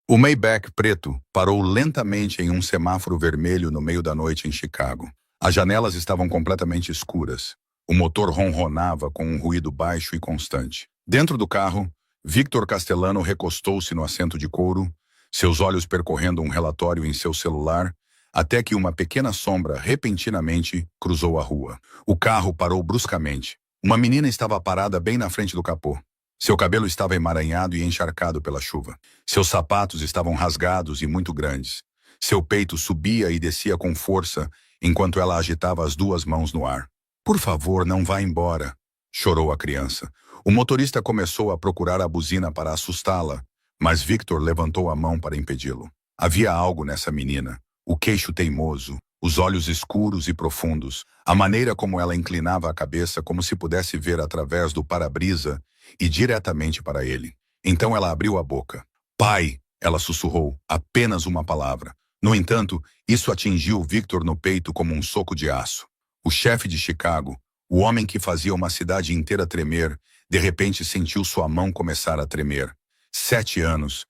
O Maybach preto parou lentamente em um semáforo vermelho no meio da noite em Chicago. As janelas estavam completamente escuras. O motor ronronava com um ruído baixo e constante. Dentro do carro, Victor Castellano recostou-se no assento de couro, seus olhos percorrendo um relatório em seu celular, até que uma pequena sombra repentinamente cruzou a rua. O carro parou bruscamente. Uma menina estava parada bem na frente do capô. Seu cabelo estava emaranhado e encharcado pela chuva. Seus sapatos estavam rasgados e muito grandes. Seu peito subia e descia com força enquanto ela agitava as duas mãos no ar. "Por favor, não vá embora", chorou a criança. O motorista começou a procurar a buzina para assustá-la, mas Victor levantou a mão para impedi-lo. Havia algo nessa menina. O queixo teimoso, os olhos escuros e profundos, a maneira como ela inclinava a cabeça como se pudesse ver através do para-brisa e diretamente para ele. Então ela abriu a boca. "Pai", ela sussurrou, apenas uma palavra. No entanto, isso atingiu Victor no peito como um soco de aço. O chefe de Chicago, o homem que fazia uma cidade inteira tremer, de repente sentiu sua mão começar a tremer. 7 anos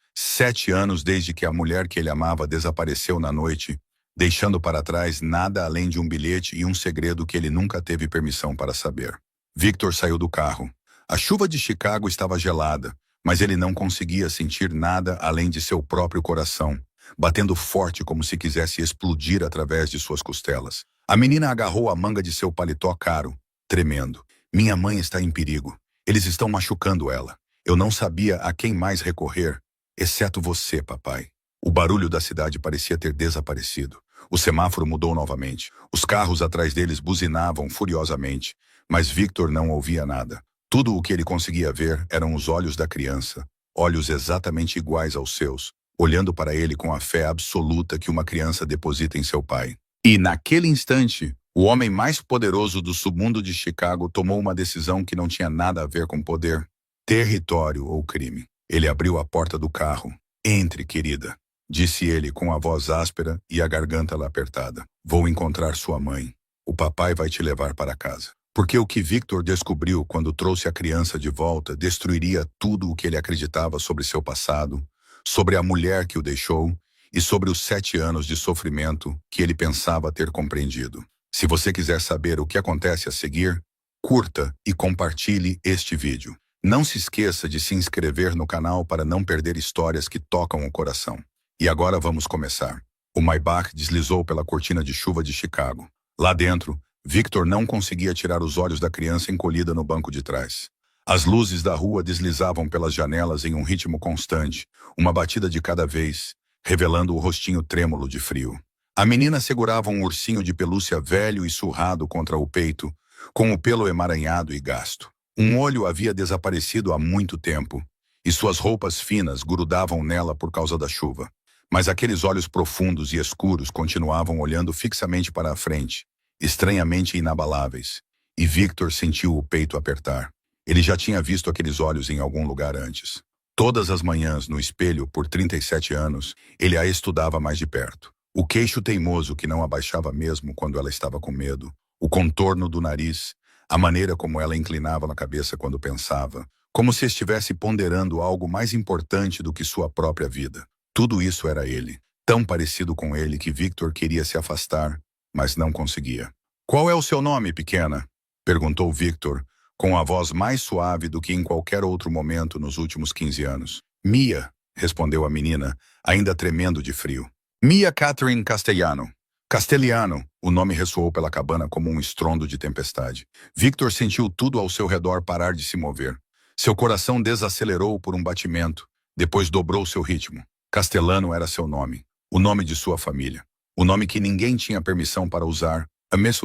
desde que a mulher que ele amava desapareceu na noite, deixando para trás nada além de um bilhete e um segredo que ele nunca teve permissão para saber. Victor saiu do carro. A chuva de Chicago estava gelada, mas ele não conseguia sentir nada além de seu próprio coração, batendo forte como se quisesse explodir através de suas costelas. A menina agarrou a manga de seu paletó caro, tremendo. "Minha mãe está em perigo. Eles estão machucando ela. Eu não sabia a quem mais recorrer, exceto você, papai." O barulho da cidade parecia ter desaparecido. O semáforo mudou novamente. Os carros atrás deles buzinavam furiosamente, mas Victor não ouvia nada. Tudo o que ele conseguia ver eram os olhos da criança, olhos exatamente iguais aos seus, olhando para ele com a fé absoluta que uma criança deposita em seu pai. E naquele instante, o homem mais poderoso do submundo de Chicago tomou uma decisão que não tinha nada a ver com poder, território ou crime. Ele abriu a porta do carro. "Entre, querida", disse ele com a voz áspera e a garganta apertada. "Vou encontrar sua mãe. O papai vai te levar para casa." Porque o que Victor descobriu quando trouxe a criança de volta destruiria tudo o que ele acreditava sobre seu passado, sobre a mulher que o deixou e sobre os 7 anos de sofrimento que ele pensava ter compreendido. Se você quiser saber o que acontece a seguir, curta e compartilhe este vídeo. Não se esqueça de se inscrever no canal para não perder histórias que tocam o coração. E agora vamos começar. O Maybach deslizou pela cortina de chuva de Chicago. Lá dentro, Victor não conseguia tirar os olhos da criança encolhida no banco de trás. As luzes da rua deslizavam pelas janelas em um ritmo constante, uma batida de cada vez, revelando o rostinho trêmulo de frio. A menina segurava um ursinho de pelúcia velho e surrado contra o peito, com o pelo emaranhado e gasto. Um olho havia desaparecido há muito tempo, e suas roupas finas grudavam nela por causa da chuva. Mas aqueles olhos profundos e escuros continuavam olhando fixamente para a frente, estranhamente inabaláveis, e Victor sentiu o peito apertar. Ele já tinha visto aqueles olhos em algum lugar antes. Todas as manhãs, no espelho, por 37 anos, ele a estudava mais de perto. O queixo teimoso que não abaixava mesmo quando ela estava com medo, o contorno do nariz, a maneira como ela inclinava na cabeça quando pensava, como se estivesse ponderando algo mais importante do que sua própria vida. Tudo isso era ele, tão parecido com ele que Victor queria se afastar, mas não conseguia. "Qual é o seu nome, pequena?", perguntou Victor, com a voz mais suave do que em qualquer outro momento nos últimos 15 anos. "Mia", respondeu a menina, ainda tremendo de frio. "Mia Catherine Castellano." Castellano, o nome ressoou pela cabana como um estrondo de tempestade. Victor sentiu tudo ao seu redor parar de se mover. Seu coração desacelerou por um batimento, depois dobrou seu ritmo. Castellano era seu nome, o nome de sua família. O nome que ninguém tinha permissão para usar, a menos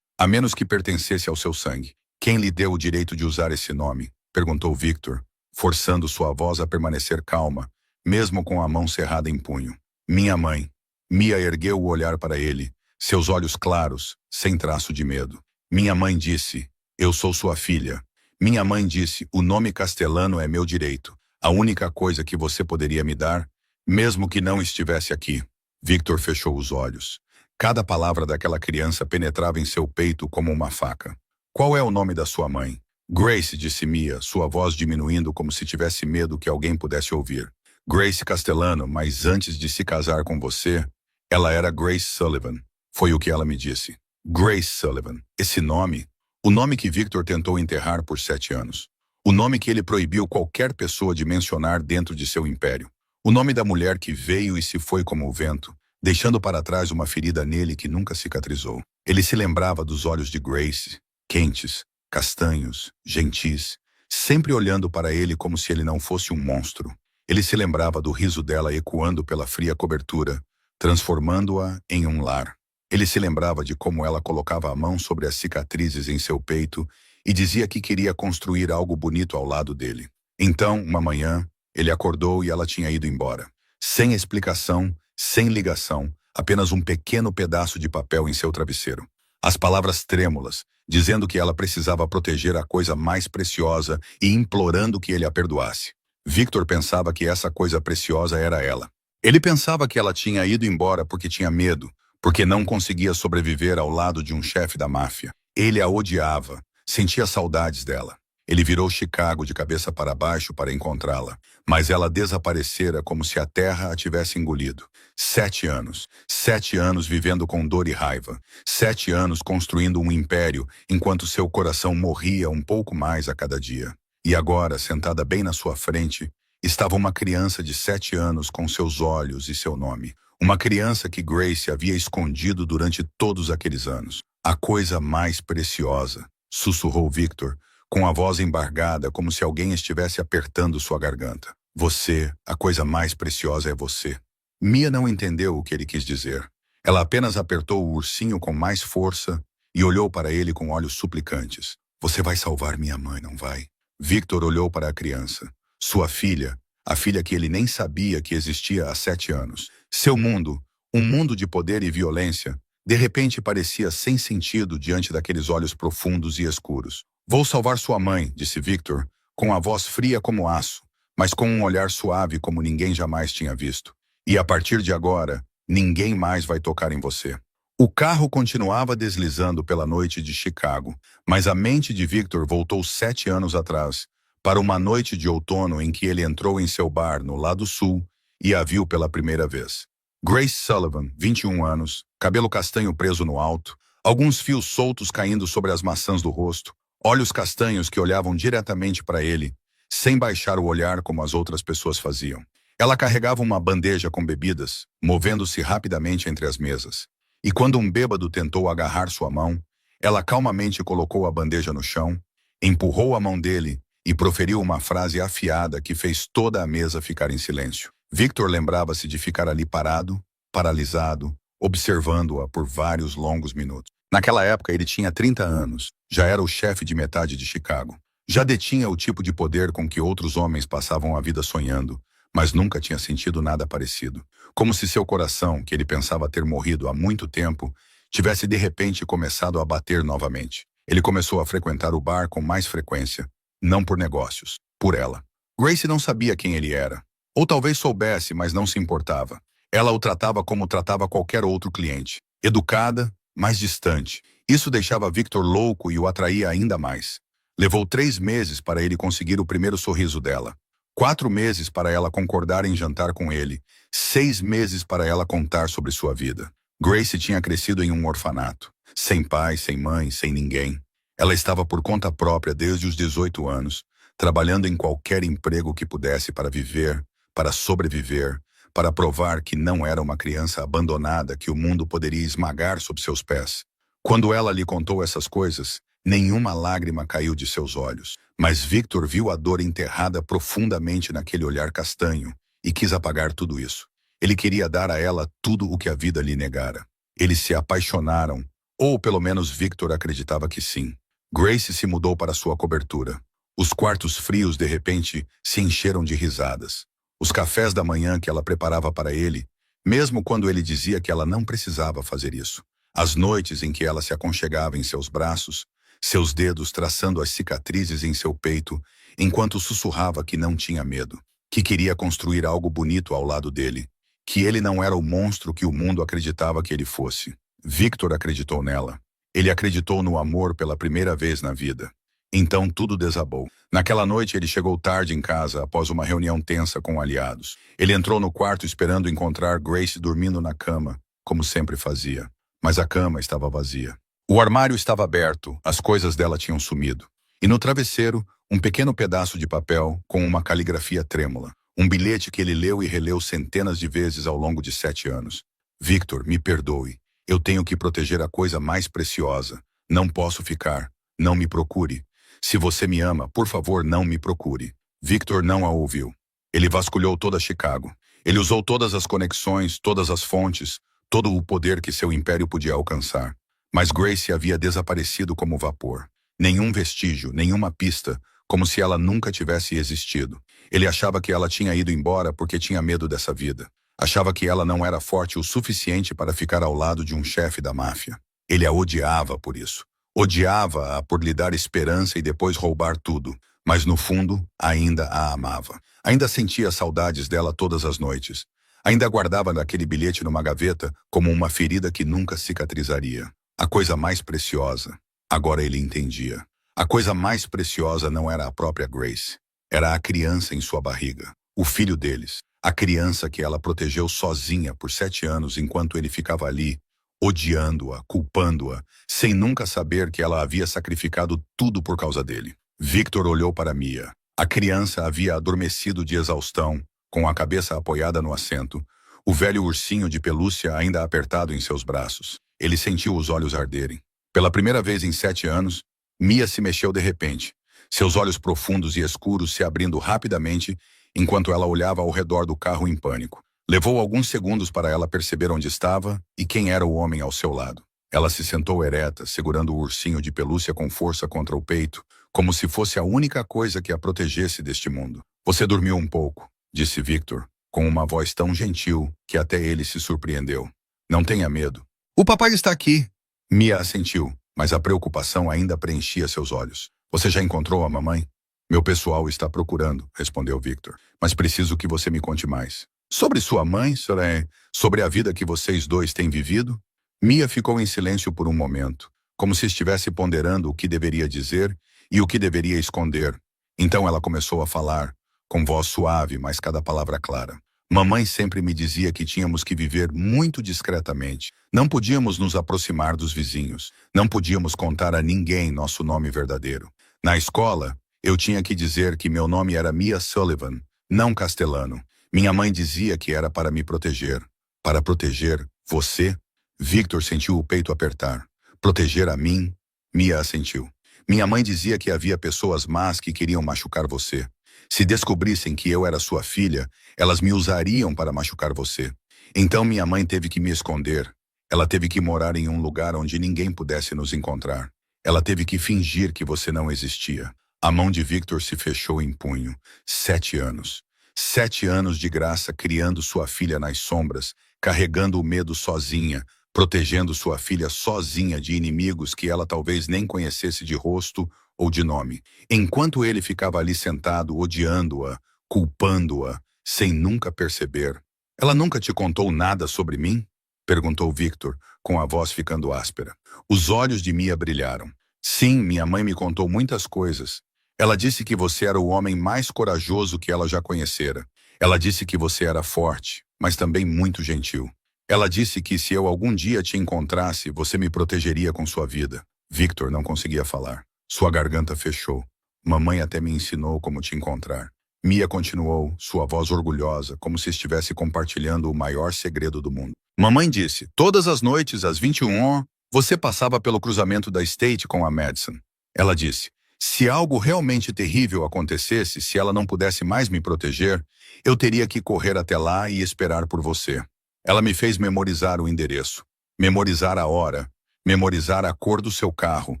que pertencesse ao seu sangue. "Quem lhe deu o direito de usar esse nome?", perguntou Victor, forçando sua voz a permanecer calma, mesmo com a mão cerrada em punho. "Minha mãe." Mia ergueu o olhar para ele, seus olhos claros, sem traço de medo. "Minha mãe disse, eu sou sua filha. Minha mãe disse, o nome Castellano é meu direito, a única coisa que você poderia me dar, mesmo que não estivesse aqui." Victor fechou os olhos. Cada palavra daquela criança penetrava em seu peito como uma faca. "Qual é o nome da sua mãe?" "Grace", disse Mia, sua voz diminuindo como se tivesse medo que alguém pudesse ouvir. Grace Castellano, mas antes de se casar com você, ela era Grace Sullivan. Foi o que ela me disse. Grace Sullivan. Esse nome, o nome que Victor tentou enterrar por 7 anos. O nome que ele proibiu qualquer pessoa de mencionar dentro de seu império. O nome da mulher que veio e se foi como o vento, deixando para trás uma ferida nele que nunca cicatrizou. Ele se lembrava dos olhos de Grace, quentes, castanhos, gentis, sempre olhando para ele como se ele não fosse um monstro. Ele se lembrava do riso dela ecoando pela fria cobertura, transformando-a em um lar. Ele se lembrava de como ela colocava a mão sobre as cicatrizes em seu peito e dizia que queria construir algo bonito ao lado dele. Então, uma manhã, ele acordou e ela tinha ido embora. Sem explicação, sem ligação, apenas um pequeno pedaço de papel em seu travesseiro. As palavras trêmulas, dizendo que ela precisava proteger a coisa mais preciosa e implorando que ele a perdoasse. Victor pensava que essa coisa preciosa era ela. Ele pensava que ela tinha ido embora porque tinha medo, porque não conseguia sobreviver ao lado de um chefe da máfia. Ele a odiava, sentia saudades dela. Ele virou Chicago de cabeça para baixo para encontrá-la, mas ela desaparecera como se a terra a tivesse engolido. 7 anos. 7 anos vivendo com dor e raiva. 7 anos construindo um império, enquanto seu coração morria um pouco mais a cada dia. E agora, sentada bem na sua frente, estava uma criança de 7 anos com seus olhos e seu nome. Uma criança que Grace havia escondido durante todos aqueles anos. A coisa mais preciosa, sussurrou Victor, com a voz embargada, como se alguém estivesse apertando sua garganta. Você, a coisa mais preciosa é você. Mia não entendeu o que ele quis dizer. Ela apenas apertou o ursinho com mais força e olhou para ele com olhos suplicantes. Você vai salvar minha mãe, não vai? Victor olhou para a criança. Sua filha, a filha que ele nem sabia que existia há 7 anos. Seu mundo, um mundo de poder e violência, de repente parecia sem sentido diante daqueles olhos profundos e escuros. Vou salvar sua mãe, disse Victor, com a voz fria como aço, mas com um olhar suave como ninguém jamais tinha visto. E a partir de agora, ninguém mais vai tocar em você. O carro continuava deslizando pela noite de Chicago, mas a mente de Victor voltou 7 anos atrás, para uma noite de outono em que ele entrou em seu bar no lado sul e a viu pela primeira vez. Grace Sullivan, 21 anos, cabelo castanho preso no alto, alguns fios soltos caindo sobre as maçãs do rosto, olhos castanhos que olhavam diretamente para ele, sem baixar o olhar como as outras pessoas faziam. Ela carregava uma bandeja com bebidas, movendo-se rapidamente entre as mesas. E quando um bêbado tentou agarrar sua mão, ela calmamente colocou a bandeja no chão, empurrou a mão dele e proferiu uma frase afiada que fez toda a mesa ficar em silêncio. Victor lembrava-se de ficar ali parado, paralisado, observando-a por vários longos minutos. Naquela época ele tinha 30 anos, já era o chefe de metade de Chicago. Já detinha o tipo de poder com que outros homens passavam a vida sonhando, mas nunca tinha sentido nada parecido. Como se seu coração, que ele pensava ter morrido há muito tempo, tivesse de repente começado a bater novamente. Ele começou a frequentar o bar com mais frequência, não por negócios, por ela. Grace não sabia quem ele era. Ou talvez soubesse, mas não se importava. Ela o tratava como tratava qualquer outro cliente. Educada, mas distante. Isso deixava Victor louco e o atraía ainda mais. Levou 3 meses para ele conseguir o primeiro sorriso dela. 4 meses para ela concordar em jantar com ele. 6 meses para ela contar sobre sua vida. Grace tinha crescido em um orfanato. Sem pai, sem mãe, sem ninguém. Ela estava por conta própria desde os 18 anos, trabalhando em qualquer emprego que pudesse para viver, para sobreviver, para provar que não era uma criança abandonada que o mundo poderia esmagar sob seus pés. Quando ela lhe contou essas coisas, nenhuma lágrima caiu de seus olhos, mas Victor viu a dor enterrada profundamente naquele olhar castanho e quis apagar tudo isso. Ele queria dar a ela tudo o que a vida lhe negara. Eles se apaixonaram, ou pelo menos Victor acreditava que sim. Grace se mudou para sua cobertura. Os quartos frios, de repente, se encheram de risadas. Os cafés da manhã que ela preparava para ele, mesmo quando ele dizia que ela não precisava fazer isso. As noites em que ela se aconchegava em seus braços, seus dedos traçando as cicatrizes em seu peito, enquanto sussurrava que não tinha medo, que queria construir algo bonito ao lado dele, que ele não era o monstro que o mundo acreditava que ele fosse. Victor acreditou nela. Ele acreditou no amor pela primeira vez na vida. Então tudo desabou. Naquela noite ele chegou tarde em casa após uma reunião tensa com aliados. Ele entrou no quarto esperando encontrar Grace dormindo na cama, como sempre fazia. Mas a cama estava vazia. O armário estava aberto, as coisas dela tinham sumido. E no travesseiro, um pequeno pedaço de papel com uma caligrafia trêmula. Um bilhete que ele leu e releu centenas de vezes ao longo de 7 anos. Victor, me perdoe. Eu tenho que proteger a coisa mais preciosa. Não posso ficar. Não me procure. Se você me ama, por favor, não me procure. Victor não a ouviu. Ele vasculhou toda Chicago. Ele usou todas as conexões, todas as fontes, todo o poder que seu império podia alcançar. Mas Grace havia desaparecido como vapor. Nenhum vestígio, nenhuma pista, como se ela nunca tivesse existido. Ele achava que ela tinha ido embora porque tinha medo dessa vida. Achava que ela não era forte o suficiente para ficar ao lado de um chefe da máfia. Ele a odiava por isso. Odiava-a por lhe dar esperança e depois roubar tudo. Mas no fundo, ainda a amava. Ainda sentia saudades dela todas as noites. Ainda guardava aquele bilhete numa gaveta como uma ferida que nunca cicatrizaria. A coisa mais preciosa. Agora ele entendia. A coisa mais preciosa não era a própria Grace. Era a criança em sua barriga. O filho deles. A criança que ela protegeu sozinha por 7 anos enquanto ele ficava ali, odiando-a, culpando-a, sem nunca saber que ela havia sacrificado tudo por causa dele. Victor olhou para Mia. A criança havia adormecido de exaustão, com a cabeça apoiada no assento, o velho ursinho de pelúcia ainda apertado em seus braços. Ele sentiu os olhos arderem. Pela primeira vez em 7 anos, Mia se mexeu de repente, seus olhos profundos e escuros se abrindo rapidamente enquanto ela olhava ao redor do carro em pânico. Levou alguns segundos para ela perceber onde estava e quem era o homem ao seu lado. Ela se sentou ereta, segurando o ursinho de pelúcia com força contra o peito, como se fosse a única coisa que a protegesse deste mundo. Você dormiu um pouco, disse Victor, com uma voz tão gentil que até ele se surpreendeu. Não tenha medo. O papai está aqui. Mia assentiu, mas a preocupação ainda preenchia seus olhos. Você já encontrou a mamãe? Meu pessoal está procurando, respondeu Victor. Mas preciso que você me conte mais. Sobre sua mãe, sobre a vida que vocês dois têm vivido? Mia ficou em silêncio por um momento, como se estivesse ponderando o que deveria dizer e o que deveria esconder. Então ela começou a falar, com voz suave, mas cada palavra clara. Mamãe sempre me dizia que tínhamos que viver muito discretamente. Não podíamos nos aproximar dos vizinhos. Não podíamos contar a ninguém nosso nome verdadeiro. Na escola, eu tinha que dizer que meu nome era Mia Sullivan, não Castellano. Minha mãe dizia que era para me proteger. Para proteger você? Victor sentiu o peito apertar. Proteger a mim? Mia assentiu. Minha mãe dizia que havia pessoas más que queriam machucar você. Se descobrissem que eu era sua filha, elas me usariam para machucar você. Então minha mãe teve que me esconder. Ela teve que morar em um lugar onde ninguém pudesse nos encontrar. Ela teve que fingir que você não existia. A mão de Victor se fechou em punho. 7 anos. 7 anos de graça criando sua filha nas sombras, carregando o medo sozinha, protegendo sua filha sozinha de inimigos que ela talvez nem conhecesse de rosto ou de nome. Enquanto ele ficava ali sentado, odiando-a, culpando-a, sem nunca perceber. Ela nunca te contou nada sobre mim? Perguntou Victor, com a voz ficando áspera. Os olhos de Mia brilharam. Sim, minha mãe me contou muitas coisas. Ela disse que você era o homem mais corajoso que ela já conhecera. Ela disse que você era forte, mas também muito gentil. Ela disse que se eu algum dia te encontrasse, você me protegeria com sua vida. Victor não conseguia falar. Sua garganta fechou. Mamãe até me ensinou como te encontrar. Mia continuou, sua voz orgulhosa, como se estivesse compartilhando o maior segredo do mundo. Mamãe disse, todas as noites, às 21h, você passava pelo cruzamento da State com a Madison. Ela disse, se algo realmente terrível acontecesse, se ela não pudesse mais me proteger, eu teria que correr até lá e esperar por você. Ela me fez memorizar o endereço, memorizar a hora, memorizar a cor do seu carro.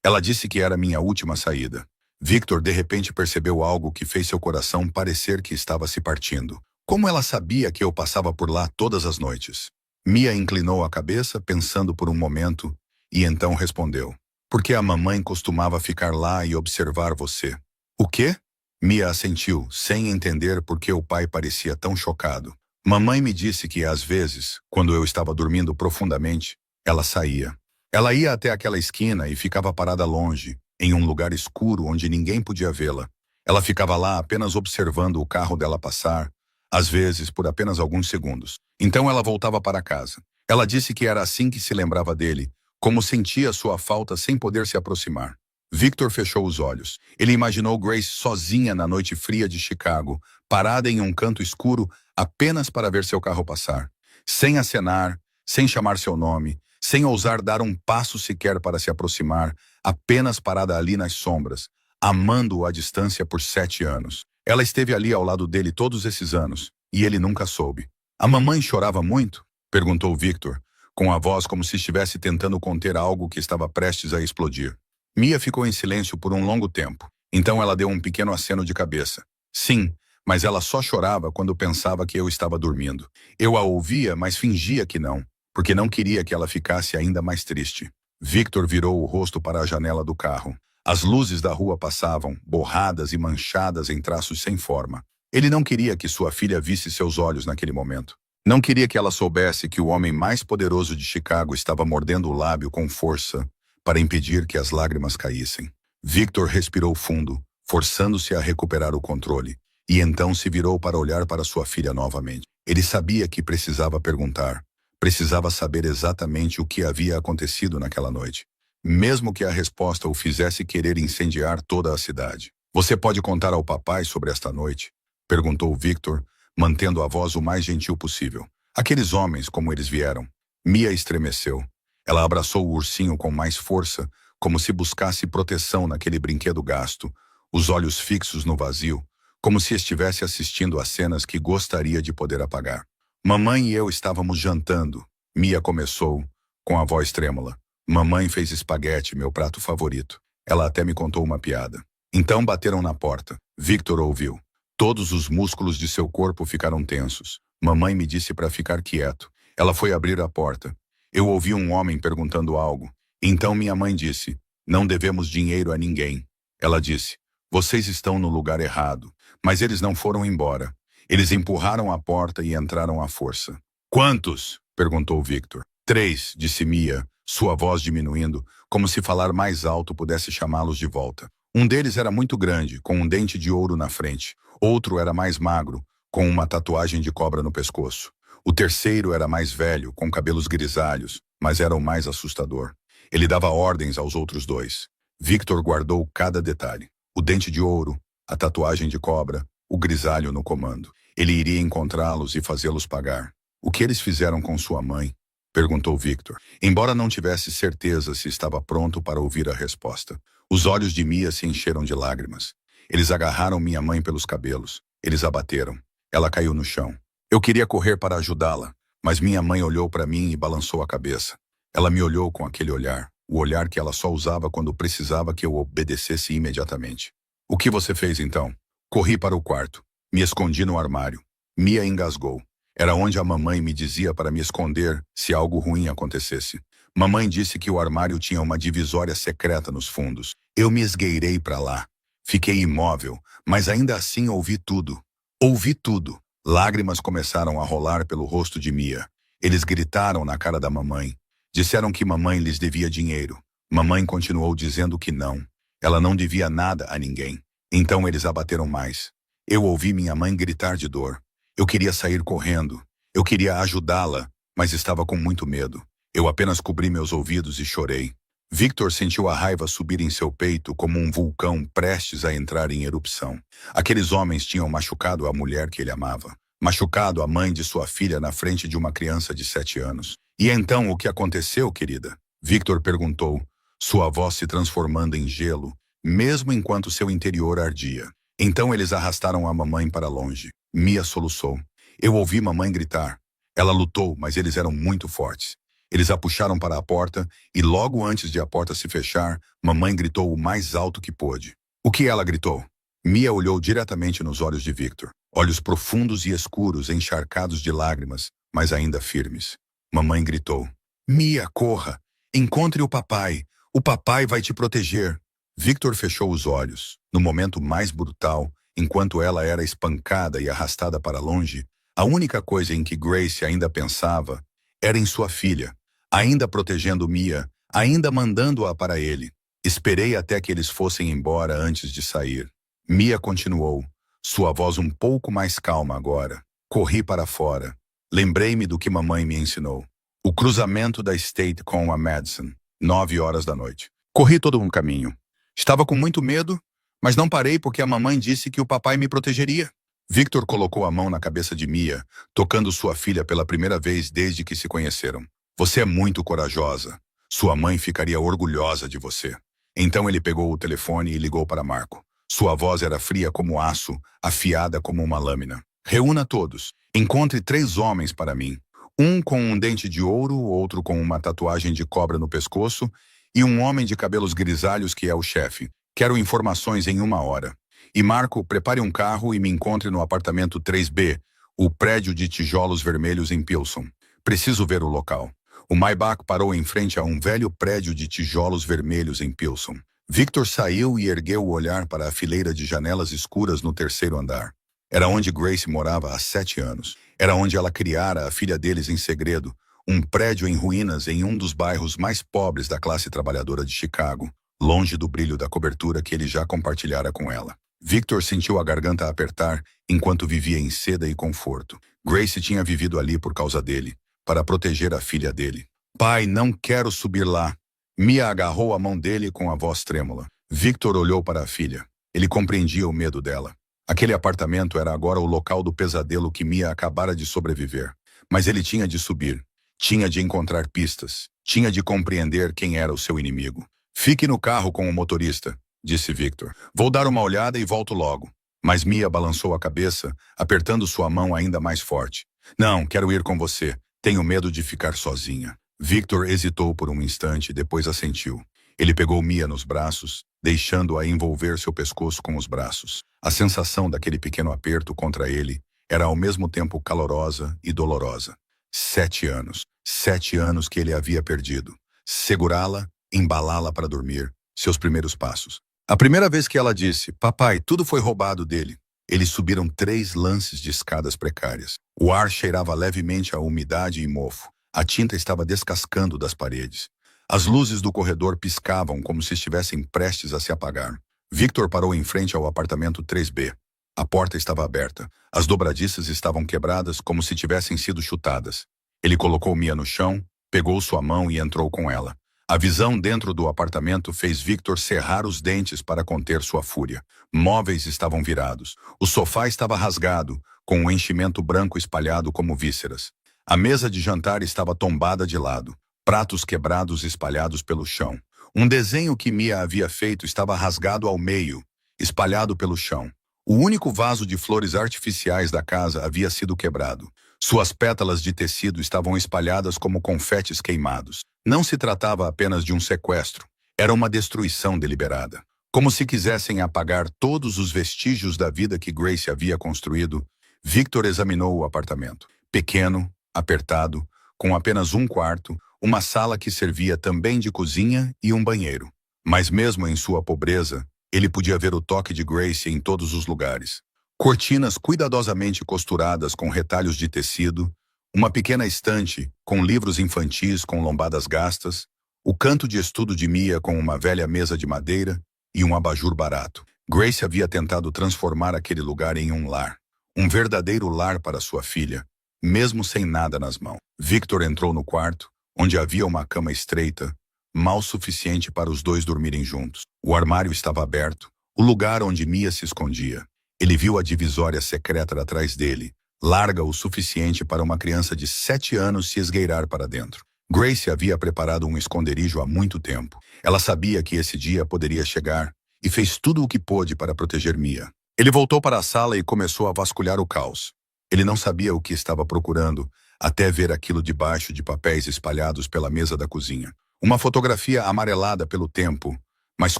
Ela disse que era minha última saída. Victor de repente percebeu algo que fez seu coração parecer que estava se partindo. Como ela sabia que eu passava por lá todas as noites? Mia inclinou a cabeça, pensando por um momento, e então respondeu. Porque a mamãe costumava ficar lá e observar você. O quê? Mia assentiu, sem entender por que o pai parecia tão chocado. Mamãe me disse que, às vezes, quando eu estava dormindo profundamente, ela saía. Ela ia até aquela esquina e ficava parada longe, em um lugar escuro onde ninguém podia vê-la. Ela ficava lá apenas observando o carro dela passar, às vezes por apenas alguns segundos. Então ela voltava para casa. Ela disse que era assim que se lembrava dele, como sentia sua falta sem poder se aproximar. Victor fechou os olhos. Ele imaginou Grace sozinha na noite fria de Chicago, parada em um canto escuro apenas para ver seu carro passar. Sem acenar, sem chamar seu nome, sem ousar dar um passo sequer para se aproximar, apenas parada ali nas sombras, amando-o à distância por 7 anos. Ela esteve ali ao lado dele todos esses anos, e ele nunca soube. A mamãe chorava muito? Perguntou Victor, com a voz como se estivesse tentando conter algo que estava prestes a explodir. Mia ficou em silêncio por um longo tempo. Então ela deu um pequeno aceno de cabeça. Sim, mas ela só chorava quando pensava que eu estava dormindo. Eu a ouvia, mas fingia que não, porque não queria que ela ficasse ainda mais triste. Victor virou o rosto para a janela do carro. As luzes da rua passavam, borradas e manchadas em traços sem forma. Ele não queria que sua filha visse seus olhos naquele momento. Não queria que ela soubesse que o homem mais poderoso de Chicago estava mordendo o lábio com força para impedir que as lágrimas caíssem. Victor respirou fundo, forçando-se a recuperar o controle, e então se virou para olhar para sua filha novamente. Ele sabia que precisava perguntar. Precisava saber exatamente o que havia acontecido naquela noite, mesmo que a resposta o fizesse querer incendiar toda a cidade. Você pode contar ao papai sobre esta noite? Perguntou Victor, mantendo a voz o mais gentil possível. Aqueles homens, como eles vieram. Mia estremeceu. Ela abraçou o ursinho com mais força, como se buscasse proteção naquele brinquedo gasto, os olhos fixos no vazio, como se estivesse assistindo a cenas que gostaria de poder apagar. Mamãe e eu estávamos jantando. Mia começou, com a voz trêmula. Mamãe fez espaguete, meu prato favorito. Ela até me contou uma piada. Então bateram na porta. Victor ouviu. Todos os músculos de seu corpo ficaram tensos. Mamãe me disse para ficar quieto. Ela foi abrir a porta. Eu ouvi um homem perguntando algo. Então minha mãe disse, não devemos dinheiro a ninguém. Ela disse, vocês estão no lugar errado. Mas eles não foram embora. Eles empurraram a porta e entraram à força. Quantos? Perguntou Victor. 3, disse Mia, sua voz diminuindo, como se falar mais alto pudesse chamá-los de volta. Um deles era muito grande, com um dente de ouro na frente. Outro era mais magro, com uma tatuagem de cobra no pescoço. O terceiro era mais velho, com cabelos grisalhos, mas era o mais assustador. Ele dava ordens aos outros 2. Victor guardou cada detalhe. O dente de ouro, a tatuagem de cobra, o grisalho no comando. Ele iria encontrá-los e fazê-los pagar. O que eles fizeram com sua mãe? Perguntou Victor, embora não tivesse certeza se estava pronto para ouvir a resposta. Os olhos de Mia se encheram de lágrimas. Eles agarraram minha mãe pelos cabelos. Eles a bateram. Ela caiu no chão. Eu queria correr para ajudá-la, mas minha mãe olhou para mim e balançou a cabeça. Ela me olhou com aquele olhar, o olhar que ela só usava quando precisava que eu obedecesse imediatamente. O que você fez então? Corri para o quarto. Me escondi no armário. Mia engasgou. Era onde a mamãe me dizia para me esconder se algo ruim acontecesse. Mamãe disse que o armário tinha uma divisória secreta nos fundos. Eu me esgueirei para lá. Fiquei imóvel, mas ainda assim ouvi tudo. Ouvi tudo. Lágrimas começaram a rolar pelo rosto de Mia. Eles gritaram na cara da mamãe. Disseram que mamãe lhes devia dinheiro. Mamãe continuou dizendo que não. Ela não devia nada a ninguém. Então eles a bateram mais. Eu ouvi minha mãe gritar de dor. Eu queria sair correndo. Eu queria ajudá-la, mas estava com muito medo. Eu apenas cobri meus ouvidos e chorei. Victor sentiu a raiva subir em seu peito como um vulcão prestes a entrar em erupção. Aqueles homens tinham machucado a mulher que ele amava. Machucado a mãe de sua filha na frente de uma criança de 7 anos. E então o que aconteceu, querida? Victor perguntou, sua voz se transformando em gelo, mesmo enquanto seu interior ardia. Então eles arrastaram a mamãe para longe. Mia soluçou. Eu ouvi mamãe gritar. Ela lutou, mas eles eram muito fortes. Eles a puxaram para a porta e logo antes de a porta se fechar, mamãe gritou o mais alto que pôde. O que ela gritou? Mia olhou diretamente nos olhos de Victor. Olhos profundos e escuros, encharcados de lágrimas, mas ainda firmes. Mamãe gritou. Mia, corra! Encontre o papai! O papai vai te proteger! Victor fechou os olhos. No momento mais brutal, enquanto ela era espancada e arrastada para longe, a única coisa em que Grace ainda pensava era em sua filha, ainda protegendo Mia, ainda mandando-a para ele. Esperei até que eles fossem embora antes de sair. Mia continuou, sua voz um pouco mais calma agora. Corri para fora. Lembrei-me do que mamãe me ensinou. O cruzamento da State com a Madison, 9 horas da noite. Corri todo um caminho. Estava com muito medo, mas não parei porque a mamãe disse que o papai me protegeria. Victor colocou a mão na cabeça de Mia, tocando sua filha pela primeira vez desde que se conheceram. Você é muito corajosa. Sua mãe ficaria orgulhosa de você. Então ele pegou o telefone e ligou para Marco. Sua voz era fria como aço, afiada como uma lâmina. Reúna todos. Encontre 3 homens para mim. Um com um dente de ouro, outro com uma tatuagem de cobra no pescoço e um homem de cabelos grisalhos que é o chefe. Quero informações em 1 hora. E Marco, prepare um carro e me encontre no apartamento 3B, o prédio de tijolos vermelhos em Pilsen. Preciso ver o local. O Maybach parou em frente a um velho prédio de tijolos vermelhos em Pilsen. Victor saiu e ergueu o olhar para a fileira de janelas escuras no 3º andar. Era onde Grace morava há 7 anos. Era onde ela criara a filha deles em segredo, um prédio em ruínas em um dos bairros mais pobres da classe trabalhadora de Chicago, longe do brilho da cobertura que ele já compartilhara com ela. Victor sentiu a garganta apertar enquanto vivia em seda e conforto. Grace tinha vivido ali por causa dele, para proteger a filha dele. Pai, não quero subir lá. Mia agarrou a mão dele com a voz trêmula. Victor olhou para a filha. Ele compreendia o medo dela. Aquele apartamento era agora o local do pesadelo que Mia acabara de sobreviver. Mas ele tinha de subir. Tinha de encontrar pistas. Tinha de compreender quem era o seu inimigo. Fique no carro com o motorista, disse Victor. Vou dar uma olhada e volto logo. Mas Mia balançou a cabeça, apertando sua mão ainda mais forte. Não, quero ir com você. Tenho medo de ficar sozinha. Victor hesitou por um instante, depois assentiu. Ele pegou Mia nos braços, deixando-a envolver seu pescoço com os braços. A sensação daquele pequeno aperto contra ele era ao mesmo tempo calorosa e dolorosa. 7 anos. 7 anos que ele havia perdido. Segurá-la, embalá-la para dormir. Seus primeiros passos. A primeira vez que ela disse, papai, tudo foi roubado dele. Eles subiram 3 lances de escadas precárias. O ar cheirava levemente a umidade e mofo. A tinta estava descascando das paredes. As luzes do corredor piscavam como se estivessem prestes a se apagar. Victor parou em frente ao apartamento 3B. A porta estava aberta. As dobradiças estavam quebradas como se tivessem sido chutadas. Ele colocou Mia no chão, pegou sua mão e entrou com ela. A visão dentro do apartamento fez Victor cerrar os dentes para conter sua fúria. Móveis estavam virados. O sofá estava rasgado, com um enchimento branco espalhado como vísceras. A mesa de jantar estava tombada de lado. Pratos quebrados espalhados pelo chão. Um desenho que Mia havia feito estava rasgado ao meio, espalhado pelo chão. O único vaso de flores artificiais da casa havia sido quebrado. Suas pétalas de tecido estavam espalhadas como confetes queimados. Não se tratava apenas de um sequestro. Era uma destruição deliberada. Como se quisessem apagar todos os vestígios da vida que Grace havia construído, Victor examinou o apartamento. Pequeno, apertado, com apenas um quarto, uma sala que servia também de cozinha e um banheiro. Mas mesmo em sua pobreza, ele podia ver o toque de Grace em todos os lugares. Cortinas cuidadosamente costuradas com retalhos de tecido, uma pequena estante com livros infantis com lombadas gastas, o canto de estudo de Mia com uma velha mesa de madeira e um abajur barato. Grace havia tentado transformar aquele lugar em um lar. Um verdadeiro lar para sua filha, mesmo sem nada nas mãos. Victor entrou no quarto, onde havia uma cama estreita, mal suficiente para os dois dormirem juntos. O armário estava aberto, o lugar onde Mia se escondia. Ele viu a divisória secreta atrás dele, larga o suficiente para uma criança de 7 anos se esgueirar para dentro. Grace havia preparado um esconderijo há muito tempo. Ela sabia que esse dia poderia chegar e fez tudo o que pôde para proteger Mia. Ele voltou para a sala e começou a vasculhar o caos. Ele não sabia o que estava procurando, até ver aquilo debaixo de papéis espalhados pela mesa da cozinha. Uma fotografia amarelada pelo tempo, mas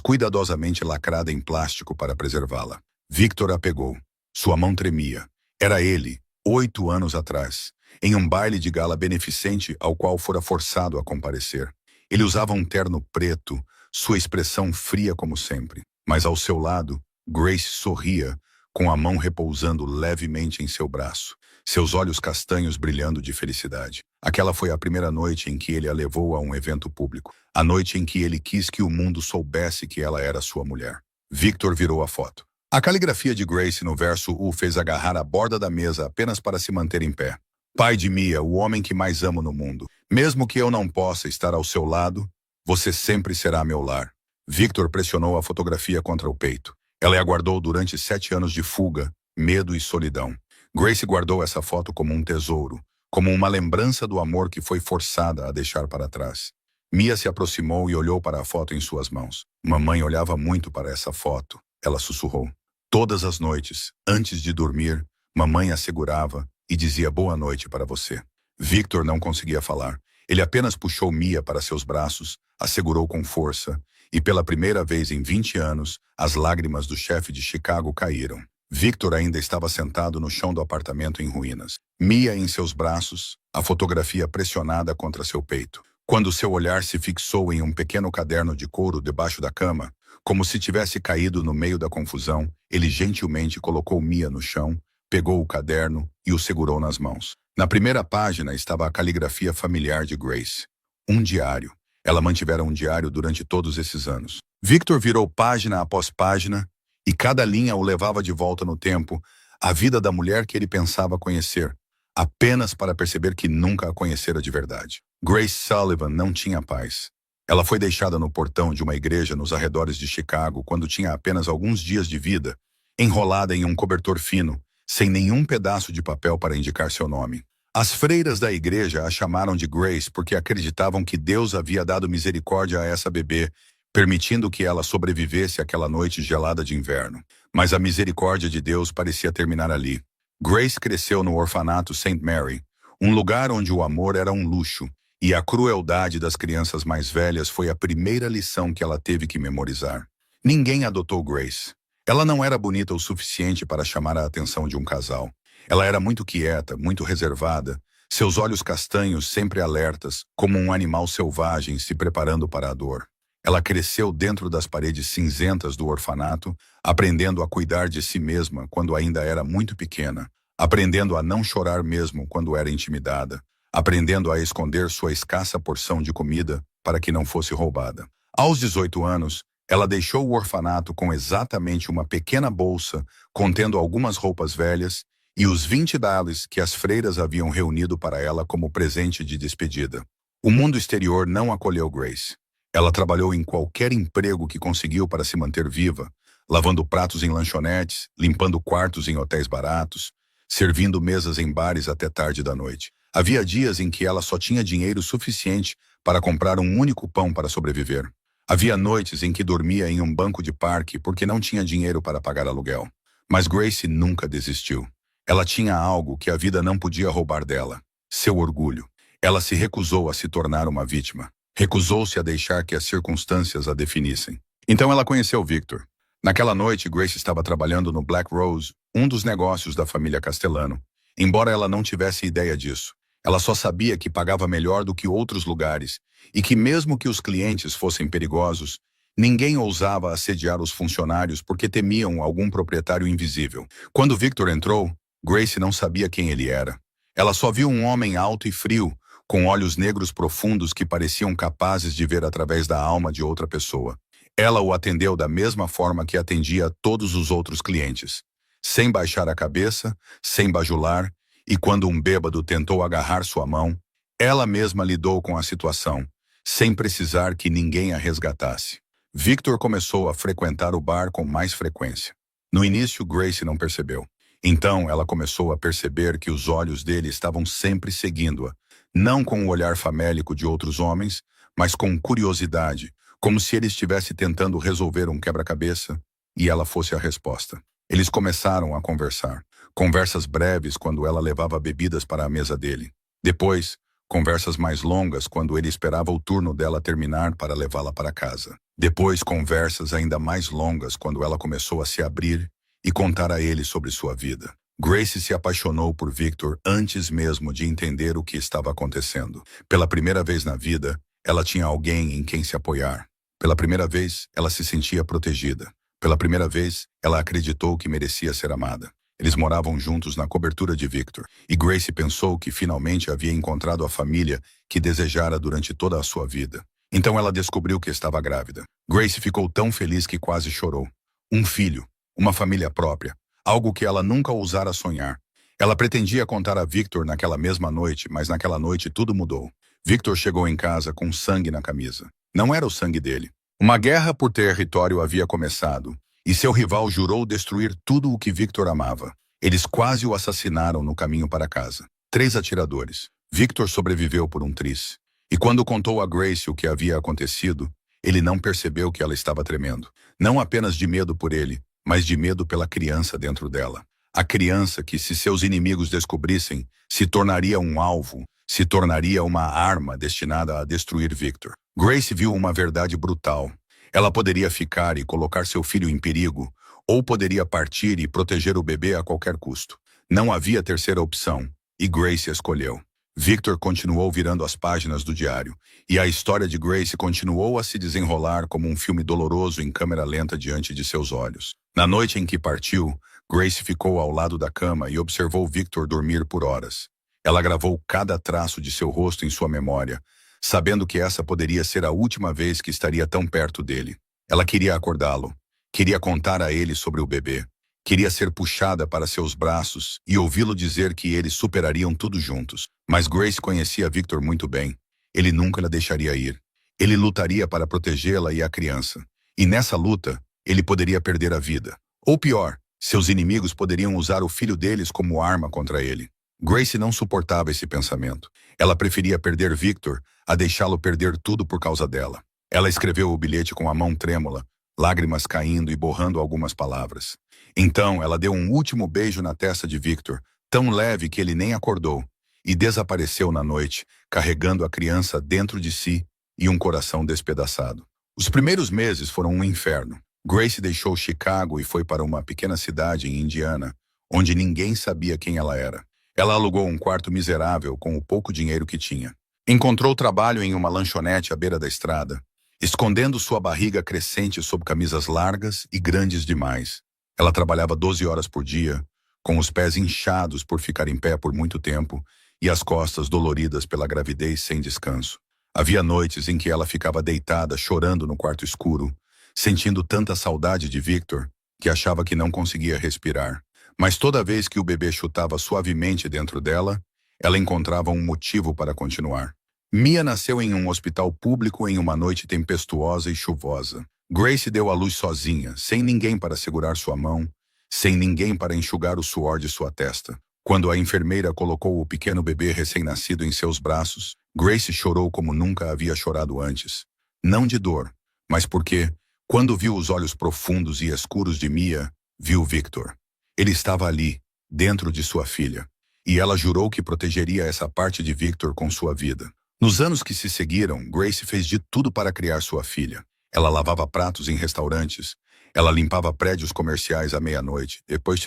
cuidadosamente lacrada em plástico para preservá-la. Victor a pegou. Sua mão tremia. Era ele, 8 anos atrás, em um baile de gala beneficente ao qual fora forçado a comparecer. Ele usava um terno preto, sua expressão fria como sempre. Mas ao seu lado, Grace sorria, com a mão repousando levemente em seu braço. seus olhos castanhos brilhando de felicidade. Aquela foi a primeira noite em que ele a levou a um evento público. A noite em que ele quis que o mundo soubesse que ela era sua mulher. Victor virou a foto. A caligrafia de Grace no verso o fez agarrar a borda da mesa apenas para se manter em pé. Pai de Mia, o homem que mais amo no mundo. Mesmo que eu não possa estar ao seu lado, você sempre será meu lar. Victor pressionou a fotografia contra o peito. Ela a guardou durante 7 anos de fuga, medo e solidão. Grace guardou essa foto como um tesouro, como uma lembrança do amor que foi forçada a deixar para trás. Mia se aproximou e olhou para a foto em suas mãos. Mamãe olhava muito para essa foto. Ela sussurrou. Todas as noites, antes de dormir, mamãe a segurava e dizia boa noite para você. Victor não conseguia falar. Ele apenas puxou Mia para seus braços, a segurou com força, e pela primeira vez em 20 anos, as lágrimas do chefe de Chicago caíram. Victor ainda estava sentado no chão do apartamento em ruínas. Mia em seus braços, a fotografia pressionada contra seu peito. Quando seu olhar se fixou em um pequeno caderno de couro debaixo da cama, como se tivesse caído no meio da confusão, ele gentilmente colocou Mia no chão, pegou o caderno e o segurou nas mãos. Na primeira página estava a caligrafia familiar de Grace. Um diário. Ela mantivera um diário durante todos esses anos. Victor virou página após página, e cada linha o levava de volta no tempo, à vida da mulher que ele pensava conhecer, apenas para perceber que nunca a conhecera de verdade. Grace Sullivan não tinha paz. Ela foi deixada no portão de uma igreja nos arredores de Chicago quando tinha apenas alguns dias de vida, enrolada em um cobertor fino, sem nenhum pedaço de papel para indicar seu nome. As freiras da igreja a chamaram de Grace porque acreditavam que Deus havia dado misericórdia a essa bebê, permitindo que ela sobrevivesse àquela noite gelada de inverno. Mas a misericórdia de Deus parecia terminar ali. Grace cresceu no orfanato St. Mary, um lugar onde o amor era um luxo, e a crueldade das crianças mais velhas foi a primeira lição que ela teve que memorizar. Ninguém adotou Grace. Ela não era bonita o suficiente para chamar a atenção de um casal. Ela era muito quieta, muito reservada, seus olhos castanhos sempre alertas, como um animal selvagem se preparando para a dor. Ela cresceu dentro das paredes cinzentas do orfanato, aprendendo a cuidar de si mesma quando ainda era muito pequena, aprendendo a não chorar mesmo quando era intimidada, aprendendo a esconder sua escassa porção de comida para que não fosse roubada. Aos 18 anos, ela deixou o orfanato com exatamente uma pequena bolsa contendo algumas roupas velhas e os $20 que as freiras haviam reunido para ela como presente de despedida. O mundo exterior não acolheu Grace. Ela trabalhou em qualquer emprego que conseguiu para se manter viva, lavando pratos em lanchonetes, limpando quartos em hotéis baratos, servindo mesas em bares até tarde da noite. Havia dias em que ela só tinha dinheiro suficiente para comprar um único pão para sobreviver. Havia noites em que dormia em um banco de parque porque não tinha dinheiro para pagar aluguel. Mas Grace nunca desistiu. Ela tinha algo que a vida não podia roubar dela: seu orgulho. Ela se recusou a se tornar uma vítima. Recusou-se a deixar que as circunstâncias a definissem. Então ela conheceu Victor. Naquela noite, Grace estava trabalhando no Black Rose, um dos negócios da família Castellano. Embora ela não tivesse ideia disso, ela só sabia que pagava melhor do que outros lugares e que mesmo que os clientes fossem perigosos, ninguém ousava assediar os funcionários porque temiam algum proprietário invisível. Quando Victor entrou, Grace não sabia quem ele era. Ela só viu um homem alto e frio, com olhos negros profundos que pareciam capazes de ver através da alma de outra pessoa. Ela o atendeu da mesma forma que atendia todos os outros clientes, sem baixar a cabeça, sem bajular, e quando um bêbado tentou agarrar sua mão, ela mesma lidou com a situação, sem precisar que ninguém a resgatasse. Victor começou a frequentar o bar com mais frequência. No início, Grace não percebeu. Então, ela começou a perceber que os olhos dele estavam sempre seguindo-a, não com o olhar famélico de outros homens, mas com curiosidade, como se ele estivesse tentando resolver um quebra-cabeça e ela fosse a resposta. Eles começaram a conversar. Conversas breves quando ela levava bebidas para a mesa dele. Depois, conversas mais longas quando ele esperava o turno dela terminar para levá-la para casa. Depois, conversas ainda mais longas quando ela começou a se abrir e contar a ele sobre sua vida. Grace se apaixonou por Victor antes mesmo de entender o que estava acontecendo. Pela primeira vez na vida, ela tinha alguém em quem se apoiar. Pela primeira vez, ela se sentia protegida. Pela primeira vez, ela acreditou que merecia ser amada. Eles moravam juntos na cobertura de Victor, e Grace pensou que finalmente havia encontrado a família que desejara durante toda a sua vida. Então ela descobriu que estava grávida. Grace ficou tão feliz que quase chorou. Um filho, uma família própria, algo que ela nunca ousara sonhar. Ela pretendia contar a Victor naquela mesma noite, mas naquela noite tudo mudou. Victor chegou em casa com sangue na camisa. Não era o sangue dele. Uma guerra por território havia começado, e seu rival jurou destruir tudo o que Victor amava. Eles quase o assassinaram no caminho para casa. 3 atiradores. Victor sobreviveu por um triz. E quando contou a Grace o que havia acontecido, ele não percebeu que ela estava tremendo. Não apenas de medo por ele, mas de medo pela criança dentro dela. A criança que, se seus inimigos descobrissem, se tornaria um alvo, se tornaria uma arma destinada a destruir Victor. Grace viu uma verdade brutal. Ela poderia ficar e colocar seu filho em perigo, ou poderia partir e proteger o bebê a qualquer custo. Não havia terceira opção, e Grace escolheu. Victor continuou virando as páginas do diário, e a história de Grace continuou a se desenrolar como um filme doloroso em câmera lenta diante de seus olhos. Na noite em que partiu, Grace ficou ao lado da cama e observou Victor dormir por horas. Ela gravou cada traço de seu rosto em sua memória, sabendo que essa poderia ser a última vez que estaria tão perto dele. Ela queria acordá-lo, queria contar a ele sobre o bebê, queria ser puxada para seus braços e ouvi-lo dizer que eles superariam tudo juntos. Mas Grace conhecia Victor muito bem. Ele nunca a deixaria ir. Ele lutaria para protegê-la e a criança. E nessa luta, ele poderia perder a vida. Ou pior, seus inimigos poderiam usar o filho deles como arma contra ele. Grace não suportava esse pensamento. Ela preferia perder Victor a deixá-lo perder tudo por causa dela. Ela escreveu o bilhete com a mão trêmula, lágrimas caindo e borrando algumas palavras. Então, ela deu um último beijo na testa de Victor, tão leve que ele nem acordou, e desapareceu na noite, carregando a criança dentro de si e um coração despedaçado. Os primeiros meses foram um inferno. Grace deixou Chicago e foi para uma pequena cidade em Indiana, onde ninguém sabia quem ela era. Ela alugou um quarto miserável com o pouco dinheiro que tinha. Encontrou trabalho em uma lanchonete à beira da estrada, escondendo sua barriga crescente sob camisas largas e grandes demais. Ela trabalhava 12 horas por dia, com os pés inchados por ficar em pé por muito tempo e as costas doloridas pela gravidez sem descanso. Havia noites em que ela ficava deitada, chorando no quarto escuro, sentindo tanta saudade de Victor que achava que não conseguia respirar. Mas toda vez que o bebê chutava suavemente dentro dela, ela encontrava um motivo para continuar. Mia nasceu em um hospital público em uma noite tempestuosa e chuvosa. Grace deu à luz sozinha, sem ninguém para segurar sua mão, sem ninguém para enxugar o suor de sua testa. Quando a enfermeira colocou o pequeno bebê recém-nascido em seus braços, Grace chorou como nunca havia chorado antes. Não de dor, mas porque, quando viu os olhos profundos e escuros de Mia, viu Victor. Ele estava ali, dentro de sua filha, e ela jurou que protegeria essa parte de Victor com sua vida. Nos anos que se seguiram, Grace fez de tudo para criar sua filha. Ela lavava pratos em restaurantes, ela limpava prédios comerciais à meia-noite, depois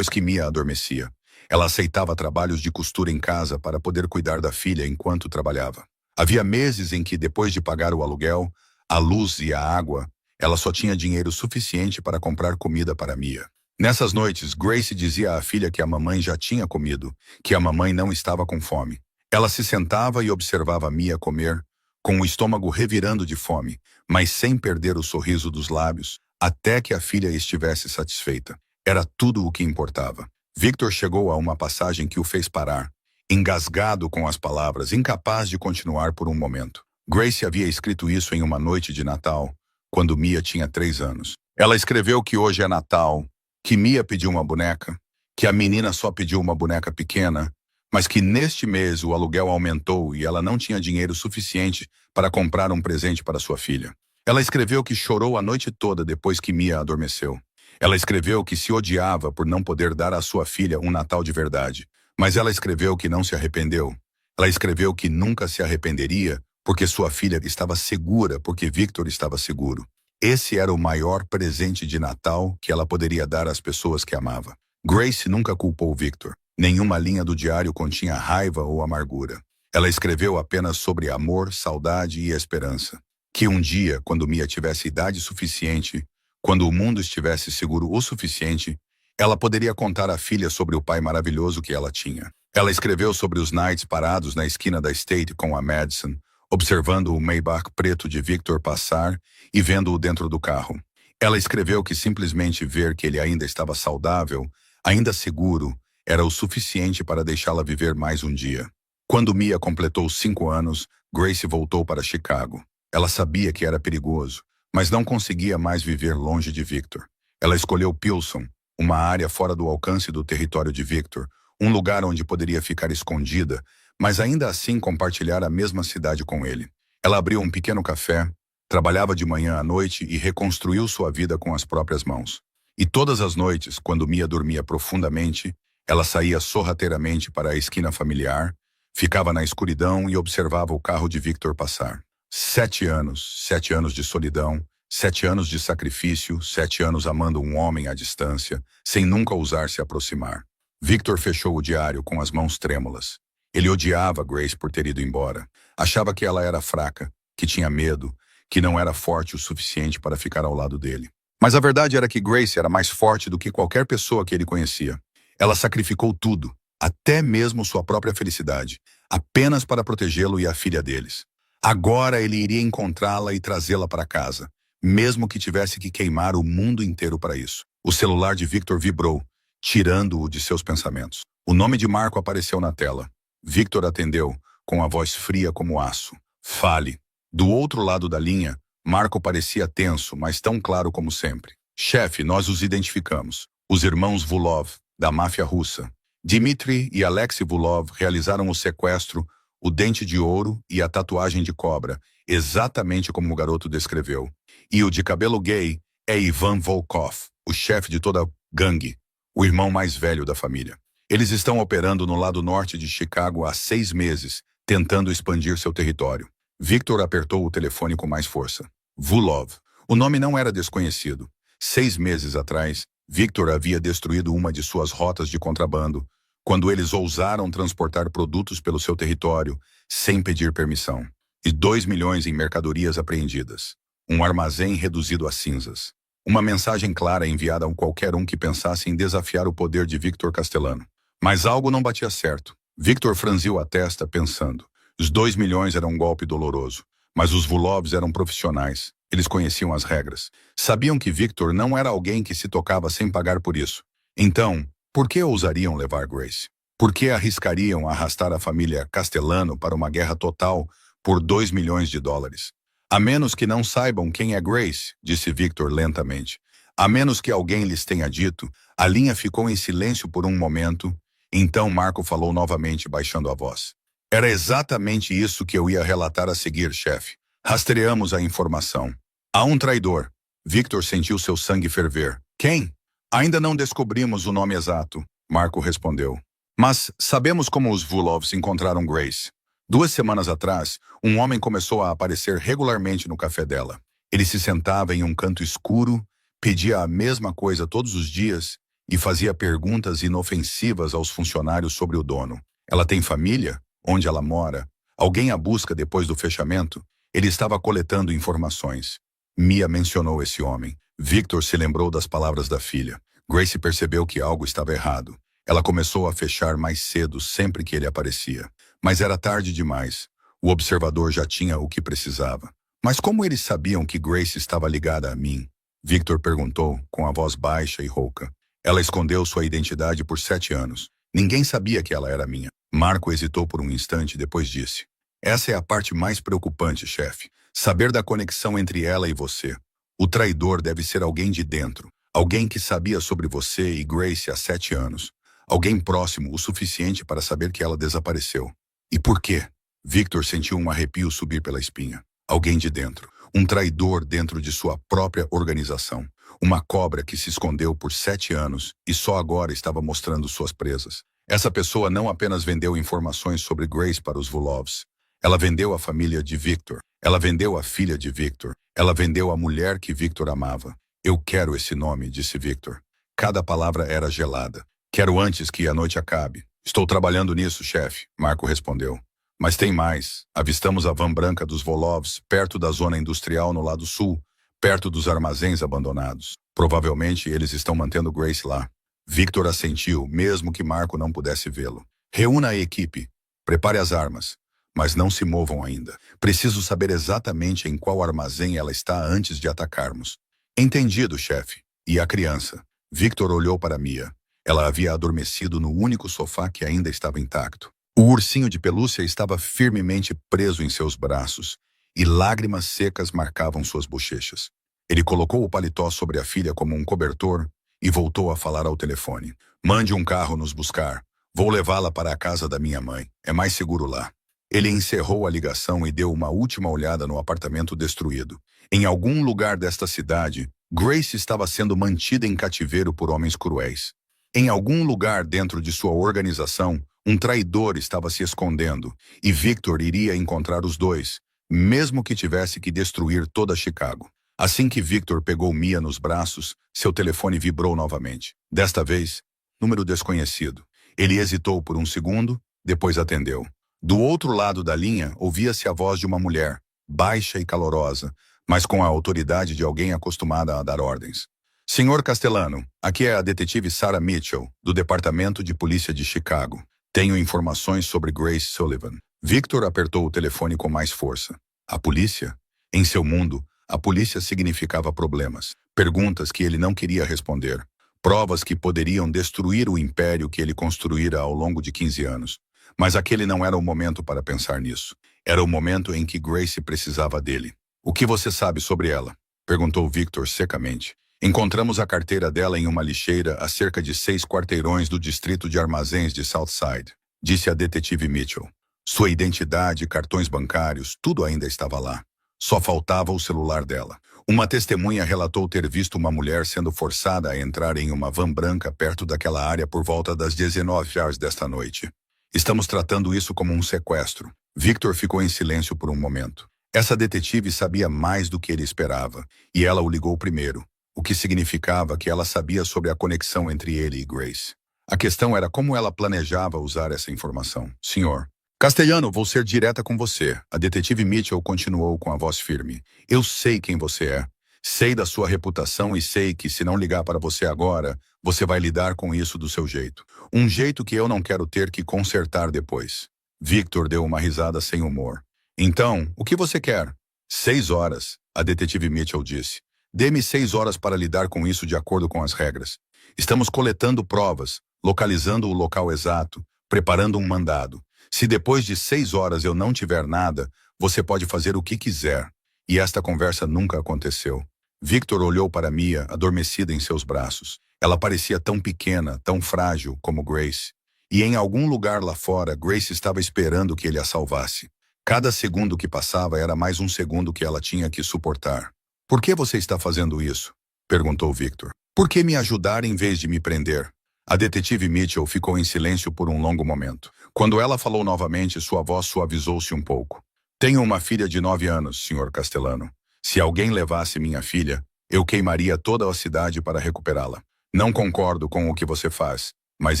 que Mia adormecia. Ela aceitava trabalhos de costura em casa para poder cuidar da filha enquanto trabalhava. Havia meses em que, depois de pagar o aluguel, a luz e a água, ela só tinha dinheiro suficiente para comprar comida para Mia. Nessas noites, Grace dizia à filha que a mamãe já tinha comido, que a mamãe não estava com fome. Ela se sentava e observava Mia comer, com o estômago revirando de fome, mas sem perder o sorriso dos lábios, até que a filha estivesse satisfeita. Era tudo o que importava. Victor chegou a uma passagem que o fez parar, engasgado com as palavras, incapaz de continuar por um momento. Grace havia escrito isso em uma noite de Natal, quando Mia tinha 3 anos. Ela escreveu que hoje é Natal, que Mia pediu uma boneca, que a menina só pediu uma boneca pequena, mas que neste mês o aluguel aumentou e ela não tinha dinheiro suficiente para comprar um presente para sua filha. Ela escreveu que chorou a noite toda depois que Mia adormeceu. Ela escreveu que se odiava por não poder dar à sua filha um Natal de verdade, mas ela escreveu que não se arrependeu. Ela escreveu que nunca se arrependeria porque sua filha estava segura, porque Victor estava seguro. Esse era o maior presente de Natal que ela poderia dar às pessoas que amava. Grace nunca culpou Victor. Nenhuma linha do diário continha raiva ou amargura. Ela escreveu apenas sobre amor, saudade e esperança. Que um dia, quando Mia tivesse idade suficiente, quando o mundo estivesse seguro o suficiente, Ela poderia contar à filha sobre o pai maravilhoso que ela tinha. Ela escreveu sobre os Knights parados na esquina da State com a Madison, observando o Maybach preto de Victor passar e vendo-o dentro do carro. Ela escreveu que simplesmente ver que ele ainda estava saudável, ainda seguro, era o suficiente para deixá-la viver mais um dia. Quando Mia completou 5 anos, Grace voltou para Chicago. Ela sabia que era perigoso, mas não conseguia mais viver longe de Victor. Ela escolheu Pilsen, uma área fora do alcance do território de Victor, um lugar onde poderia ficar escondida, mas ainda assim compartilhar a mesma cidade com ele. Ela abriu um pequeno café, trabalhava de manhã à noite e reconstruiu sua vida com as próprias mãos. E todas as noites, quando Mia dormia profundamente, ela saía sorrateiramente para a esquina familiar, ficava na escuridão e observava o carro de Victor passar. 7 anos de solidão, 7 anos de sacrifício, 7 anos amando um homem à distância, sem nunca ousar se aproximar. Victor fechou o diário com as mãos trêmulas. Ele odiava Grace por ter ido embora. Achava que ela era fraca, que tinha medo, que não era forte o suficiente para ficar ao lado dele. Mas a verdade era que Grace era mais forte do que qualquer pessoa que ele conhecia. Ela sacrificou tudo, até mesmo sua própria felicidade, apenas para protegê-lo e a filha deles. Agora ele iria encontrá-la e trazê-la para casa, mesmo que tivesse que queimar o mundo inteiro para isso. O celular de Victor vibrou, tirando-o de seus pensamentos. O nome de Marco apareceu na tela. Victor atendeu, com a voz fria como aço. Fale. Do outro lado da linha, Marco parecia tenso, mas tão claro como sempre. Chefe, nós os identificamos. Os irmãos Vulov, da máfia russa. Dmitry e Alexei Vulov realizaram o sequestro, o dente de ouro e a tatuagem de cobra, exatamente como o garoto descreveu. E o de cabelo gay é Ivan Volkov, o chefe de toda a gangue, o irmão mais velho da família. Eles estão operando no lado norte de Chicago há 6 meses, tentando expandir seu território. Victor apertou o telefone com mais força. Vulov. O nome não era desconhecido. 6 meses atrás, Victor havia destruído uma de suas rotas de contrabando, quando eles ousaram transportar produtos pelo seu território, sem pedir permissão. E 2 milhões em mercadorias apreendidas. Um armazém reduzido a cinzas. Uma mensagem clara enviada a qualquer um que pensasse em desafiar o poder de Victor Castellano. Mas algo não batia certo. Victor franziu a testa, pensando. Os 2 milhões eram um golpe doloroso, mas os Vulovs eram profissionais. Eles conheciam as regras. Sabiam que Victor não era alguém que se tocava sem pagar por isso. Então, por que ousariam levar Grace? Por que arriscariam arrastar a família Castellano para uma guerra total por 2 milhões de dólares? A menos que não saibam quem é Grace, disse Victor lentamente. A menos que alguém lhes tenha dito, a linha ficou em silêncio por um momento. Então Marco falou novamente, baixando a voz. Era exatamente isso que eu ia relatar a seguir, chefe. Rastreamos a informação. Há um traidor. Victor sentiu seu sangue ferver. Quem? Ainda não descobrimos o nome exato, Marco respondeu. Mas sabemos como os Vulovs encontraram Grace. 2 semanas atrás, um homem começou a aparecer regularmente no café dela. Ele se sentava em um canto escuro, pedia a mesma coisa todos os dias e fazia perguntas inofensivas aos funcionários sobre o dono. Ela tem família? Onde ela mora? Alguém a busca depois do fechamento? Ele estava coletando informações. Mia mencionou esse homem. Victor se lembrou das palavras da filha. Grace percebeu que algo estava errado. Ela começou a fechar mais cedo sempre que ele aparecia. Mas era tarde demais. O observador já tinha o que precisava. Mas como eles sabiam que Grace estava ligada a mim? Victor perguntou, com a voz baixa e rouca. Ela escondeu sua identidade por 7 anos. Ninguém sabia que ela era minha. Marco hesitou por um instante e depois disse. Essa é a parte mais preocupante, chefe. Saber da conexão entre ela e você. O traidor deve ser alguém de dentro. Alguém que sabia sobre você e Grace há 7 anos. Alguém próximo o suficiente para saber que ela desapareceu. E por quê? Victor sentiu um arrepio subir pela espinha. Alguém de dentro. Um traidor dentro de sua própria organização. Uma cobra que se escondeu por 7 anos e só agora estava mostrando suas presas. Essa pessoa não apenas vendeu informações sobre Grace para os Vulovs. Ela vendeu a família de Victor. Ela vendeu a filha de Victor. Ela vendeu a mulher que Victor amava. Eu quero esse nome, disse Victor. Cada palavra era gelada. Quero antes que a noite acabe. Estou trabalhando nisso, chefe, Marco respondeu. Mas tem mais. Avistamos a van branca dos Vulovs, perto da zona industrial no lado sul, perto dos armazéns abandonados. Provavelmente eles estão mantendo Grace lá. Victor assentiu, mesmo que Marco não pudesse vê-lo. Reúna a equipe. Prepare as armas. Mas não se movam ainda. Preciso saber exatamente em qual armazém ela está antes de atacarmos. Entendido, chefe. E a criança? Victor olhou para Mia. Ela havia adormecido no único sofá que ainda estava intacto. O ursinho de pelúcia estava firmemente preso em seus braços, e lágrimas secas marcavam suas bochechas. Ele colocou o paletó sobre a filha como um cobertor e voltou a falar ao telefone. Mande um carro nos buscar. Vou levá-la para a casa da minha mãe. É mais seguro lá. Ele encerrou a ligação e deu uma última olhada no apartamento destruído. Em algum lugar desta cidade, Grace estava sendo mantida em cativeiro por homens cruéis. Em algum lugar dentro de sua organização, um traidor estava se escondendo, e Victor iria encontrar os dois, mesmo que tivesse que destruir toda Chicago. Assim que Victor pegou Mia nos braços, seu telefone vibrou novamente. Desta vez, número desconhecido. Ele hesitou por um segundo, depois atendeu. Do outro lado da linha, ouvia-se a voz de uma mulher, baixa e calorosa, mas com a autoridade de alguém acostumada a dar ordens. Senhor Castellano, aqui é a detetive Sarah Mitchell, do Departamento de Polícia de Chicago. Tenho informações sobre Grace Sullivan. Victor apertou o telefone com mais força. A polícia? Em seu mundo, a polícia significava problemas, perguntas que ele não queria responder, provas que poderiam destruir o império que ele construíra ao longo de 15 anos. Mas aquele não era o momento para pensar nisso. Era o momento em que Grace precisava dele. O que você sabe sobre ela? Perguntou Victor secamente. Encontramos a carteira dela em uma lixeira a cerca de 6 quarteirões do distrito de armazéns de Southside, disse a detetive Mitchell. Sua identidade, cartões bancários, tudo ainda estava lá. Só faltava o celular dela. Uma testemunha relatou ter visto uma mulher sendo forçada a entrar em uma van branca perto daquela área por volta das 19 horas desta noite. Estamos tratando isso como um sequestro. Victor ficou em silêncio por um momento. Essa detetive sabia mais do que ele esperava, e ela o ligou primeiro, o que significava que ela sabia sobre a conexão entre ele e Grace. A questão era como ela planejava usar essa informação. Senhor. Castellano, vou ser direta com você. A detetive Mitchell continuou com a voz firme. Eu sei quem você é. Sei da sua reputação e sei que se não ligar para você agora, você vai lidar com isso do seu jeito. Um jeito que eu não quero ter que consertar depois. Victor deu uma risada sem humor. Então, o que você quer? 6 horas, a detetive Mitchell disse. Dê-me 6 horas para lidar com isso de acordo com as regras. Estamos coletando provas, localizando o local exato, preparando um mandado. Se depois de 6 horas eu não tiver nada, você pode fazer o que quiser. E esta conversa nunca aconteceu. Victor olhou para Mia, adormecida em seus braços. Ela parecia tão pequena, tão frágil como Grace. E em algum lugar lá fora, Grace estava esperando que ele a salvasse. Cada segundo que passava era mais um segundo que ela tinha que suportar. Por que você está fazendo isso? Perguntou Victor. Por que me ajudar em vez de me prender? A detetive Mitchell ficou em silêncio por um longo momento. Quando ela falou novamente, sua voz suavizou-se um pouco. Tenho uma filha de 9 anos, Sr. Castellano. Se alguém levasse minha filha, eu queimaria toda a cidade para recuperá-la. Não concordo com o que você faz, mas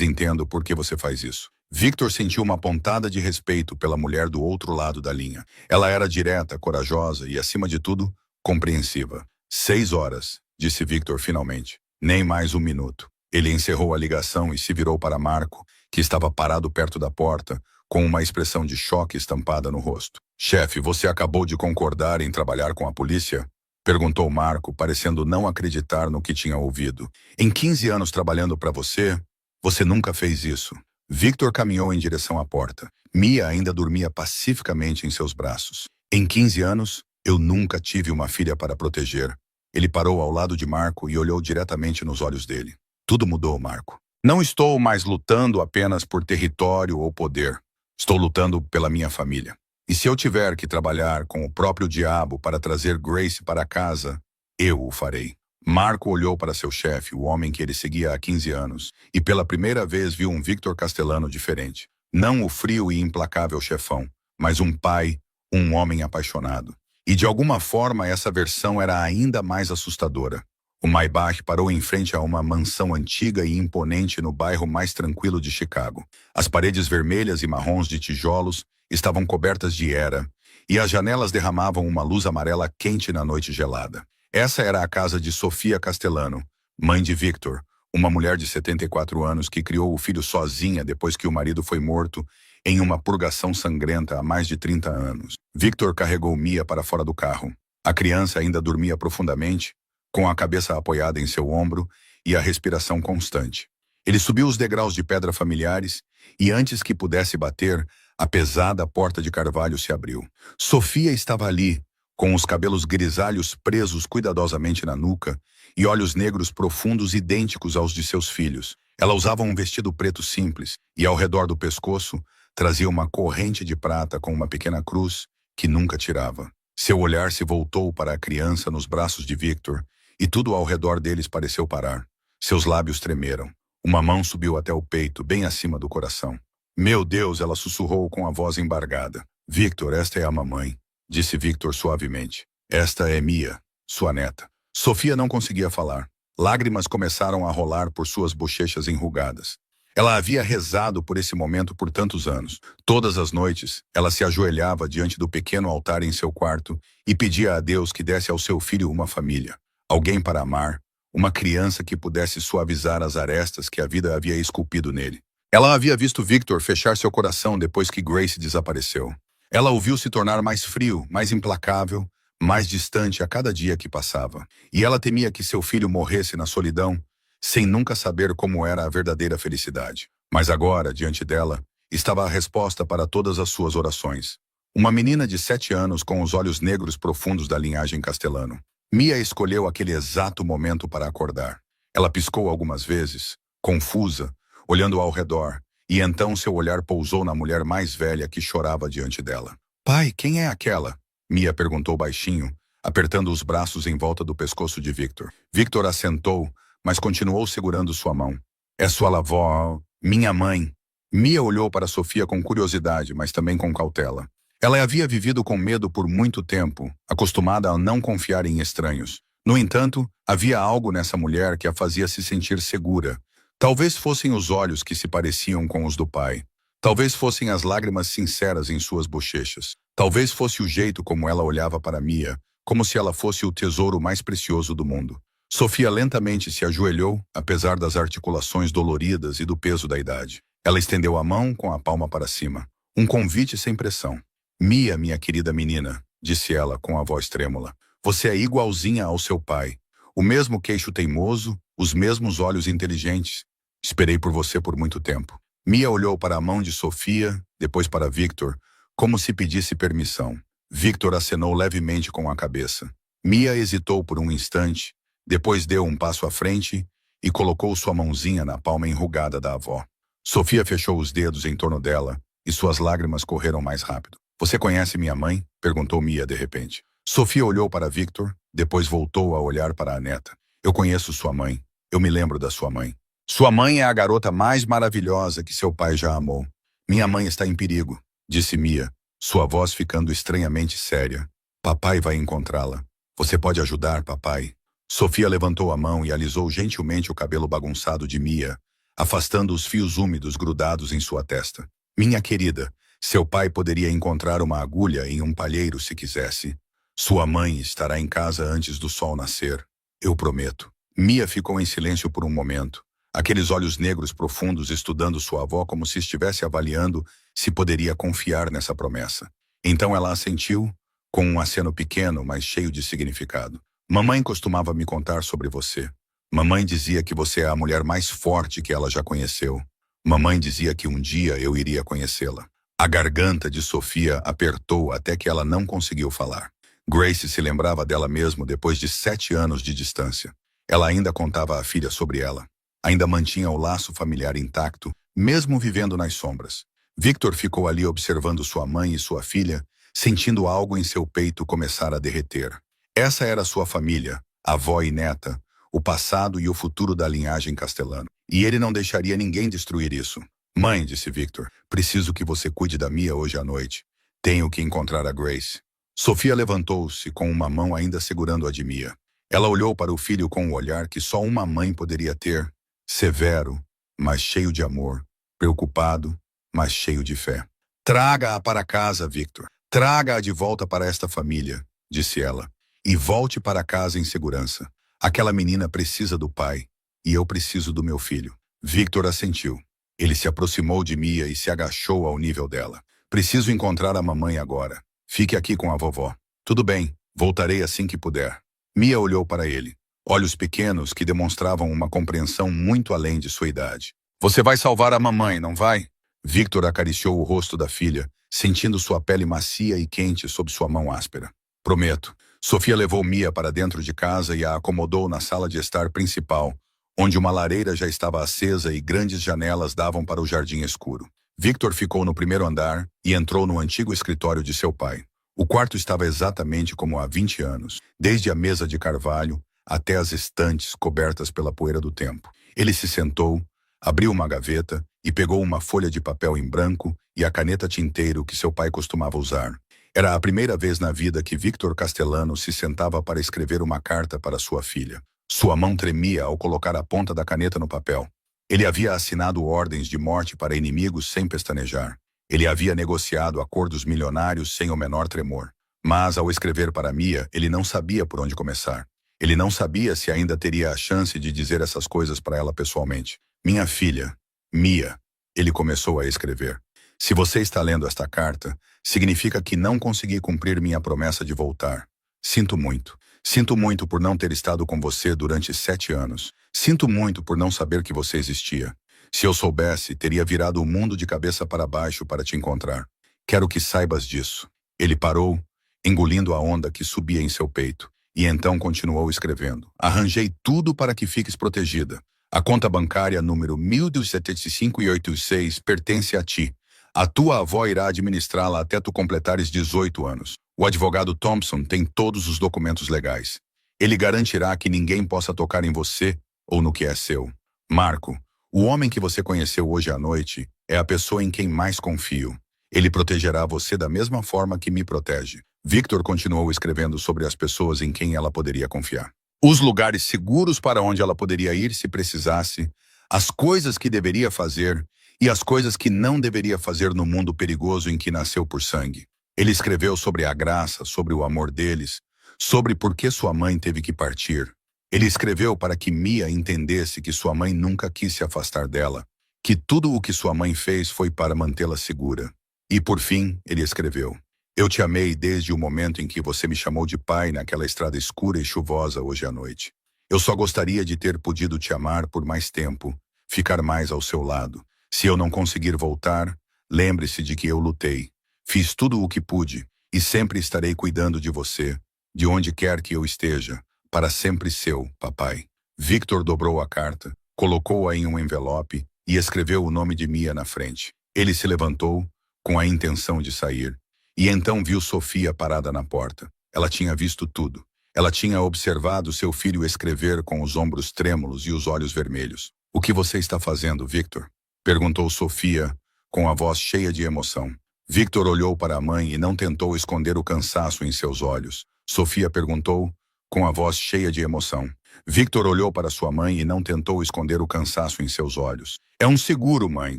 entendo por que você faz isso. Victor sentiu uma pontada de respeito pela mulher do outro lado da linha. Ela era direta, corajosa e, acima de tudo, compreensiva. 6 horas, disse Victor finalmente. Nem mais um minuto. Ele encerrou a ligação e se virou para Marco, que estava parado perto da porta, com uma expressão de choque estampada no rosto. Chefe, você acabou de concordar em trabalhar com a polícia? Perguntou Marco, parecendo não acreditar no que tinha ouvido. Em 15 anos trabalhando para você, você nunca fez isso. Victor caminhou em direção à porta. Mia ainda dormia pacificamente em seus braços. Em 15 anos, eu nunca tive uma filha para proteger. Ele parou ao lado de Marco e olhou diretamente nos olhos dele. Tudo mudou, Marco. Não estou mais lutando apenas por território ou poder. Estou lutando pela minha família. E se eu tiver que trabalhar com o próprio diabo para trazer Grace para casa, eu o farei. Marco olhou para seu chefe, o homem que ele seguia há 15 anos, e pela primeira vez viu um Victor Castellano diferente. Não o frio e implacável chefão, mas um pai, um homem apaixonado. E de alguma forma essa versão era ainda mais assustadora. O Maybach parou em frente a uma mansão antiga e imponente no bairro mais tranquilo de Chicago. As paredes vermelhas e marrons de tijolos estavam cobertas de era, e as janelas derramavam uma luz amarela quente na noite gelada. Essa era a casa de Sofia Castellano, mãe de Victor, uma mulher de 74 anos que criou o filho sozinha depois que o marido foi morto em uma purgação sangrenta há mais de 30 anos. Victor carregou Mia para fora do carro. A criança ainda dormia profundamente, com a cabeça apoiada em seu ombro e a respiração constante. Ele subiu os degraus de pedra familiares e, antes que pudesse bater, a pesada porta de carvalho se abriu. Sofia estava ali, com os cabelos grisalhos presos cuidadosamente na nuca e olhos negros profundos idênticos aos de seus filhos. Ela usava um vestido preto simples e, ao redor do pescoço, trazia uma corrente de prata com uma pequena cruz que nunca tirava. Seu olhar se voltou para a criança nos braços de Victor e tudo ao redor deles pareceu parar. Seus lábios tremeram. Uma mão subiu até o peito, bem acima do coração. Meu Deus, ela sussurrou com a voz embargada. Victor, esta é a mamãe, disse Victor suavemente. Esta é Mia, sua neta. Sofia não conseguia falar. Lágrimas começaram a rolar por suas bochechas enrugadas. Ela havia rezado por esse momento por tantos anos. Todas as noites, ela se ajoelhava diante do pequeno altar em seu quarto e pedia a Deus que desse ao seu filho uma família, alguém para amar, uma criança que pudesse suavizar as arestas que a vida havia esculpido nele. Ela havia visto Victor fechar seu coração depois que Grace desapareceu. Ela o viu se tornar mais frio, mais implacável, mais distante a cada dia que passava. E ela temia que seu filho morresse na solidão, sem nunca saber como era a verdadeira felicidade. Mas agora, diante dela, estava a resposta para todas as suas orações. Uma menina de 7 anos com os olhos negros profundos da linhagem castelhano. Mia escolheu aquele exato momento para acordar. Ela piscou algumas vezes, confusa, olhando ao redor, e então seu olhar pousou na mulher mais velha que chorava diante dela. Pai, quem é aquela? Mia perguntou baixinho, apertando os braços em volta do pescoço de Victor. Victor assentou, mas continuou segurando sua mão. É sua avó, minha mãe. Mia olhou para Sofia com curiosidade, mas também com cautela. Ela havia vivido com medo por muito tempo, acostumada a não confiar em estranhos. No entanto, havia algo nessa mulher que a fazia se sentir segura. Talvez fossem os olhos que se pareciam com os do pai. Talvez fossem as lágrimas sinceras em suas bochechas. Talvez fosse o jeito como ela olhava para Mia, como se ela fosse o tesouro mais precioso do mundo. Sofia lentamente se ajoelhou, apesar das articulações doloridas e do peso da idade. Ela estendeu a mão com a palma para cima. Um convite sem pressão. Mia, minha querida menina, disse ela com a voz trêmula. Você é igualzinha ao seu pai. O mesmo queixo teimoso, os mesmos olhos inteligentes. Esperei por você por muito tempo. Mia olhou para a mão de Sofia, depois para Victor, como se pedisse permissão. Victor acenou levemente com a cabeça. Mia hesitou por um instante, depois deu um passo à frente e colocou sua mãozinha na palma enrugada da avó. Sofia fechou os dedos em torno dela e suas lágrimas correram mais rápido. Você conhece minha mãe? Perguntou Mia de repente. Sofia olhou para Victor, depois voltou a olhar para a neta. Eu conheço sua mãe. Eu me lembro da sua mãe. Sua mãe é a garota mais maravilhosa que seu pai já amou. Minha mãe está em perigo, disse Mia, sua voz ficando estranhamente séria. Papai vai encontrá-la. Você pode ajudar, papai? Sofia levantou a mão e alisou gentilmente o cabelo bagunçado de Mia, afastando os fios úmidos grudados em sua testa. Minha querida, seu pai poderia encontrar uma agulha em um palheiro se quisesse. Sua mãe estará em casa antes do sol nascer. Eu prometo. Mia ficou em silêncio por um momento, aqueles olhos negros profundos estudando sua avó como se estivesse avaliando se poderia confiar nessa promessa. Então ela assentiu, com um aceno pequeno, mas cheio de significado. Mamãe costumava me contar sobre você. Mamãe dizia que você é a mulher mais forte que ela já conheceu. Mamãe dizia que um dia eu iria conhecê-la. A garganta de Sofia apertou até que ela não conseguiu falar. Grace se lembrava dela mesmo depois de 7 anos de distância. Ela ainda contava à filha sobre ela. Ainda mantinha o laço familiar intacto, mesmo vivendo nas sombras. Victor ficou ali observando sua mãe e sua filha, sentindo algo em seu peito começar a derreter. Essa era sua família, avó e neta, o passado e o futuro da linhagem castelano. E ele não deixaria ninguém destruir isso. Mãe, disse Victor, preciso que você cuide da Mia hoje à noite. Tenho que encontrar a Grace. Sofia levantou-se com uma mão ainda segurando a de Mia. Ela olhou para o filho com um olhar que só uma mãe poderia ter, severo, mas cheio de amor, preocupado, mas cheio de fé. Traga-a para casa, Victor. Traga-a de volta para esta família, disse ela, e volte para casa em segurança. Aquela menina precisa do pai, e eu preciso do meu filho. Victor assentiu. Ele se aproximou de Mia e se agachou ao nível dela. Preciso encontrar a mamãe agora. Fique aqui com a vovó. Tudo bem, voltarei assim que puder. Mia olhou para ele. Olhos pequenos que demonstravam uma compreensão muito além de sua idade. Você vai salvar a mamãe, não vai? Victor acariciou o rosto da filha, sentindo sua pele macia e quente sob sua mão áspera. Prometo. Sofia levou Mia para dentro de casa e a acomodou na sala de estar principal, onde uma lareira já estava acesa e grandes janelas davam para o jardim escuro. Victor ficou no primeiro andar e entrou no antigo escritório de seu pai. O quarto estava exatamente como há 20 anos, desde a mesa de carvalho até as estantes cobertas pela poeira do tempo. Ele se sentou, abriu uma gaveta e pegou uma folha de papel em branco e a caneta tinteiro que seu pai costumava usar. Era a primeira vez na vida que Victor Castellano se sentava para escrever uma carta para sua filha. Sua mão tremia ao colocar a ponta da caneta no papel. Ele havia assinado ordens de morte para inimigos sem pestanejar. Ele havia negociado acordos milionários sem o menor tremor. Mas, ao escrever para Mia, ele não sabia por onde começar. Ele não sabia se ainda teria a chance de dizer essas coisas para ela pessoalmente. Minha filha, Mia, ele começou a escrever. Se você está lendo esta carta, significa que não consegui cumprir minha promessa de voltar. Sinto muito. Sinto muito por não ter estado com você durante 7 anos. Sinto muito por não saber que você existia. Se eu soubesse, teria virado o mundo de cabeça para baixo para te encontrar. Quero que saibas disso. Ele parou, engolindo a onda que subia em seu peito, e então continuou escrevendo. Arranjei tudo para que fiques protegida. A conta bancária número 127586 pertence a ti. A tua avó irá administrá-la até tu completares 18 anos. O advogado Thompson tem todos os documentos legais. Ele garantirá que ninguém possa tocar em você ou no que é seu. Marco, o homem que você conheceu hoje à noite é a pessoa em quem mais confio. Ele protegerá você da mesma forma que me protege. Victor continuou escrevendo sobre as pessoas em quem ela poderia confiar. Os lugares seguros para onde ela poderia ir se precisasse, as coisas que deveria fazer e as coisas que não deveria fazer no mundo perigoso em que nasceu por sangue. Ele escreveu sobre a graça, sobre o amor deles, sobre por que sua mãe teve que partir. Ele escreveu para que Mia entendesse que sua mãe nunca quis se afastar dela, que tudo o que sua mãe fez foi para mantê-la segura. E por fim, ele escreveu: eu te amei desde o momento em que você me chamou de pai naquela estrada escura e chuvosa hoje à noite. Eu só gostaria de ter podido te amar por mais tempo, ficar mais ao seu lado. Se eu não conseguir voltar, lembre-se de que eu lutei. Fiz tudo o que pude e sempre estarei cuidando de você, de onde quer que eu esteja, para sempre seu, papai. Victor dobrou a carta, colocou-a em um envelope e escreveu o nome de Mia na frente. Ele se levantou, com a intenção de sair, e então viu Sofia parada na porta. Ela tinha visto tudo. Ela tinha observado seu filho escrever com os ombros trêmulos e os olhos vermelhos. O que você está fazendo, Victor? Perguntou Sofia, com a voz cheia de emoção. Victor olhou para a mãe e não tentou esconder o cansaço em seus olhos. Sofia perguntou, com a voz cheia de emoção. Victor olhou para sua mãe e não tentou esconder o cansaço em seus olhos. É um seguro, mãe,